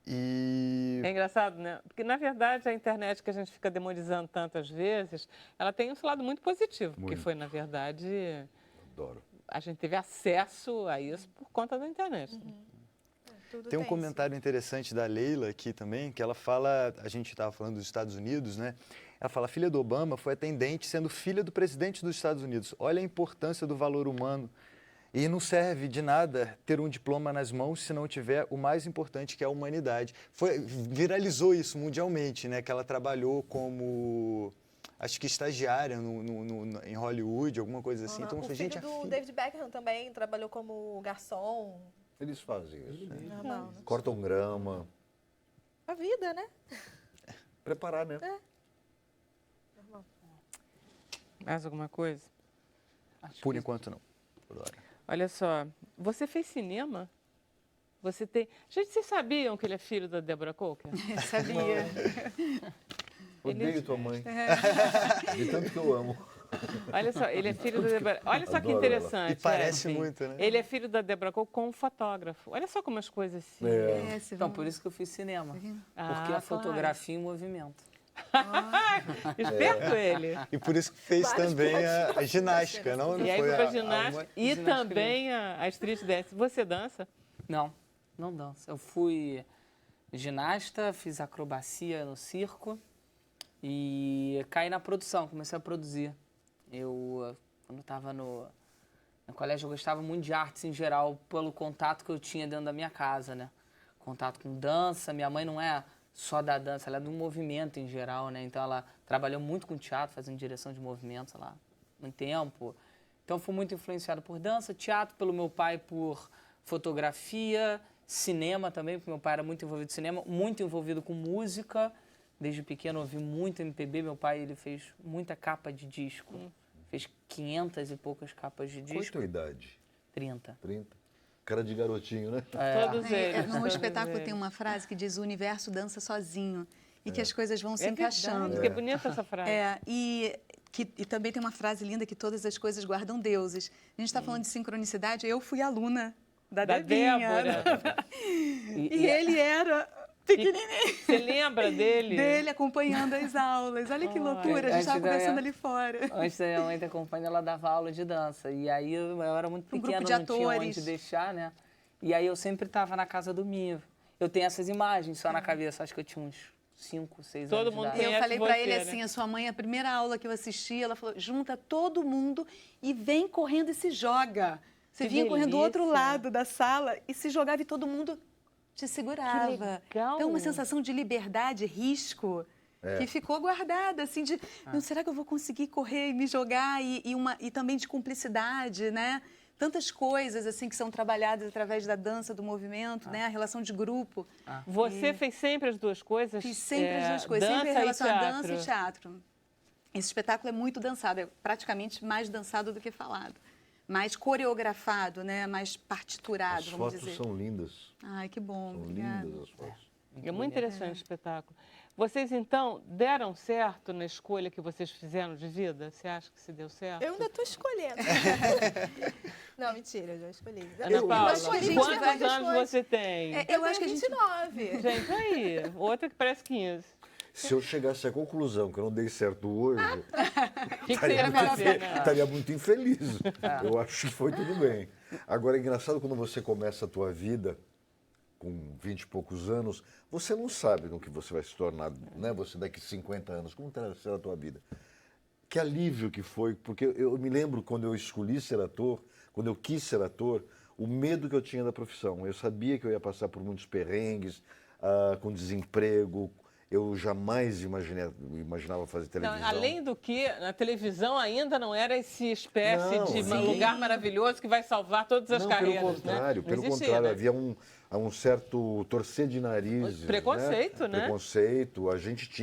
É engraçado, né? Porque, na verdade, a internet que a gente fica demonizando tantas vezes, ela tem um lado muito positivo, porque foi, na verdade... Adoro. A gente teve acesso a isso por conta da internet. Né? Tem um comentário interessante da Leila aqui também, que ela fala, a gente estava falando dos Estados Unidos, né? Ela fala, a filha do Obama foi atendente sendo filha do presidente dos Estados Unidos. Olha a importância do valor humano. E não serve de nada ter um diploma nas mãos se não tiver o mais importante, que é a humanidade. Viralizou isso mundialmente, né? Que ela trabalhou como, acho que estagiária em Hollywood, alguma coisa assim. Então, o filho do David Beckham também trabalhou como garçom. Eles fazem isso. Normal, né? Cortam grama. A vida, né? Preparar, né? Mais alguma coisa? Por enquanto, não. Adoro. Olha só, você fez cinema? Você tem... Gente, vocês sabiam que ele é filho da Débora Coker? Sabia. Odeio tua mãe. De tanto que eu amo. Olha só, ele é filho da Débora... Olha só que Adoro interessante. E parece Evelyn. muito, né? Ele é filho da Débora Coker com um fotógrafo. Olha só como as coisas se... Então, por isso que eu fiz cinema. Ah, Porque a claro. fotografia em movimento. Esperto ele. E por isso que fez também a ginástica, não? E aí foi foi pra a- ginástica e ginástica também a street dance. Você dança? Não, não danço. Eu fui ginasta, fiz acrobacia no circo e caí na produção, comecei a produzir. Eu, quando estava no colégio, eu gostava muito de artes em geral, pelo contato que eu tinha dentro da minha casa, né? Contato com dança. Minha mãe não é só da dança, ela é do movimento em geral, né? Então, ela trabalhou muito com teatro, fazendo direção de movimentos lá, muito tempo. Então, fui muito influenciado por dança, teatro, pelo meu pai por fotografia, cinema também, porque meu pai era muito envolvido com cinema, muito envolvido com música. Desde pequeno, eu ouvi muito MPB. Meu pai, ele fez muita capa de disco. Fez 500 e poucas capas de Qual é a disco. tua idade? 30. 30? Cara de garotinho, né? Todos eles. No todos espetáculo eles. tem uma frase que diz: o universo dança sozinho. E que as coisas vão se encaixando. Verdade, que bonita essa frase. E também tem uma frase linda que todas as coisas guardam deuses. A gente está falando de sincronicidade. Eu fui aluna da Debinha. Débora. E ele era pequenininho. Você lembra dele? Dele acompanhando as aulas. Olha que loucura, a gente estava conversando ali fora. Antes da minha mãe ter acompanhado, ela dava aula de dança. E aí eu era muito Um pequena, grupo de não tinha atores. onde deixar, né? E aí eu sempre estava na casa do Minho. Eu tenho essas imagens só na cabeça, acho que eu tinha uns 5, 6 Todo anos mundo de E idade. eu Conhece falei pra você, ele né? assim, a sua mãe, a primeira aula que eu assisti, ela falou, junta todo mundo e vem correndo e se joga. Você Que vinha correndo do outro delícia. lado da sala e se jogava e todo mundo te segurava. Que legal. Então, uma sensação de liberdade, risco, que ficou guardada, assim, de, não, será que eu vou conseguir correr e me jogar? E também de cumplicidade, né? Tantas coisas, assim, que são trabalhadas através da dança, do movimento, né? A relação de grupo. Você fez sempre as duas coisas? Fiz sempre as duas coisas, sempre em dança e relação a teatro. dança e teatro. Esse espetáculo é muito dançado, é praticamente mais dançado do que falado. Mais coreografado, né? Mais partiturado, As vamos fotos dizer. são lindas. Ai, que bom, São obrigada. lindas as fotos. É muito interessante o espetáculo. Vocês, então, deram certo na escolha que vocês fizeram de vida? Você acha que se deu certo? Eu ainda estou escolhendo. Não, mentira, eu já escolhi. Ana Eu Paula, escolhi de quantos verdade as anos coisas. você tem? Eu acho que a gente... 29. Gente, aí, outra que parece 15. Se eu chegasse à conclusão que eu não dei certo hoje, O que você ia fazer, né? estaria muito infeliz. Eu acho que foi tudo bem. Agora, é engraçado quando você começa a tua vida com 20 e poucos anos, você não sabe no que você vai se tornar, né? Você daqui 50 anos, como será a tua vida? Que alívio que foi, porque eu me lembro quando eu escolhi ser ator, quando eu quis ser ator, o medo que eu tinha da profissão. Eu sabia que eu ia passar por muitos perrengues, com desemprego. Eu jamais imaginava fazer televisão. Não, além do que, na televisão ainda não era esse espécie Não, de sim. lugar maravilhoso que vai salvar todas as Não, carreiras, pelo contrário, né? pelo Não existia, contrário, né? havia um certo torcer de nariz. Preconceito, né? Preconceito,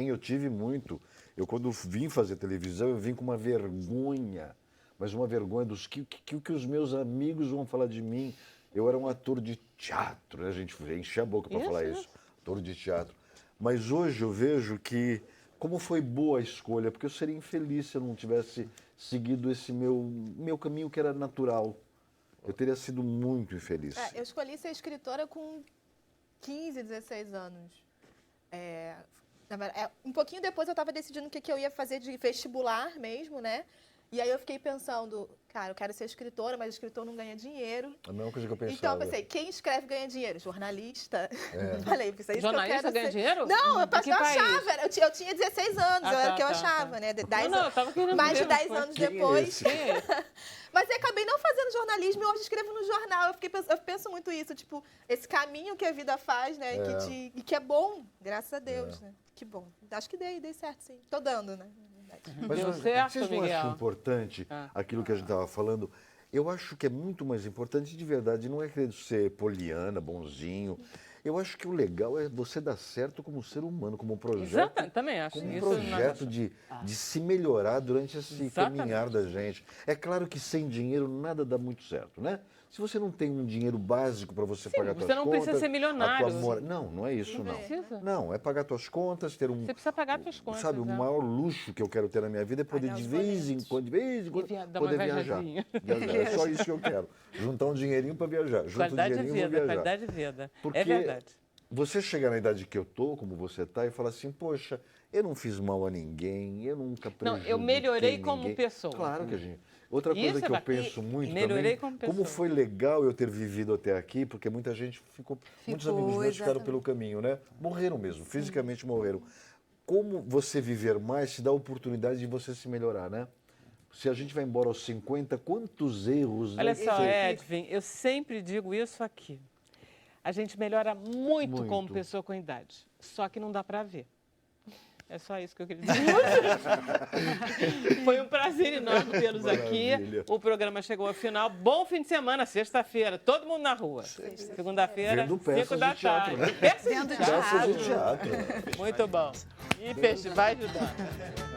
eu tive muito. Eu, quando vim fazer televisão, eu vim com uma vergonha, mas uma vergonha dos que os meus amigos vão falar de mim. Eu era um ator de teatro, né? A gente enche a boca para falar isso. Ator de teatro. Mas hoje eu vejo que, como foi boa a escolha, porque eu seria infeliz se eu não tivesse seguido esse meu caminho que era natural. Eu teria sido muito infeliz. Eu escolhi ser escritora com 15, 16 anos. Um pouquinho depois eu estava decidindo o que eu ia fazer de vestibular mesmo, né? E aí eu fiquei pensando, cara, eu quero ser escritora, mas escritor não ganha dinheiro. A mesma coisa que eu pensava. Então eu pensei, quem escreve ganha dinheiro? Jornalista. Falei, isso aí Jornalista que eu quero ganha ser. dinheiro? Não, Em que eu país? achava, eu tinha 16 anos, era o que eu tá. achava, né? Eu tava querendo Mais de ver, 10 foi. anos Quem é depois. esse? Mas eu acabei não fazendo jornalismo e hoje escrevo no jornal. Eu penso muito isso, tipo, esse caminho que a vida faz, né? E que é bom, graças a Deus, né? Que bom. Acho que dei certo, sim. Tô dando, né? Mas Deu certo, vocês não Miguel? acham importante aquilo que a gente estava falando? Eu acho que é muito mais importante, de verdade, não é querer ser poliana, bonzinho. Eu acho que o legal é você dar certo como ser humano, como um projeto. Exatamente, também acho. Como um Isso projeto de se melhorar durante esse Exatamente. caminhar da gente. É claro que sem dinheiro nada dá muito certo, né? Se você não tem um dinheiro básico para você pagar suas contas... você não precisa ser milionário. Não é isso, não. precisa. Não, é pagar suas contas, ter um... Você precisa pagar suas contas. Sabe, o né? maior luxo que eu quero ter na minha vida é poder de vez em quando, Dar uma poder viajar. viajadinha. É só isso que eu quero. Juntar um dinheirinho para viajar. Junto um Qualidade de dinheirinho vida, para viajar. qualidade de vida. Porque É verdade. você chegar na idade que eu tô, como você tá, e falar assim, poxa, eu não fiz mal a ninguém, eu nunca prejudiquei eu melhorei como ninguém. pessoa. Claro que a gente... Outra Isso coisa é que eu bacana. penso muito Melhorei também, como como pessoa. foi legal eu ter vivido até aqui, porque muita gente muitos amigos meus ficaram pelo caminho, né? Morreram mesmo, fisicamente morreram. Como você viver mais te dá a oportunidade de você se melhorar, né? Se a gente vai embora aos 50, quantos erros... Olha né? só, Edwin, eu sempre digo isso aqui. A gente melhora muito como Muito. pessoa com idade, só que não dá para ver. É só isso que eu queria dizer. Foi um prazer enorme tê-los aqui. Maravilha. O programa chegou ao final. Bom fim de semana, sexta-feira, todo mundo na rua. Segunda-feira, Vendo 5 peças da de teatro, tarde. né? Peças de Vendo teatro. Peças de teatro. Muito bom. E festivais ajudando.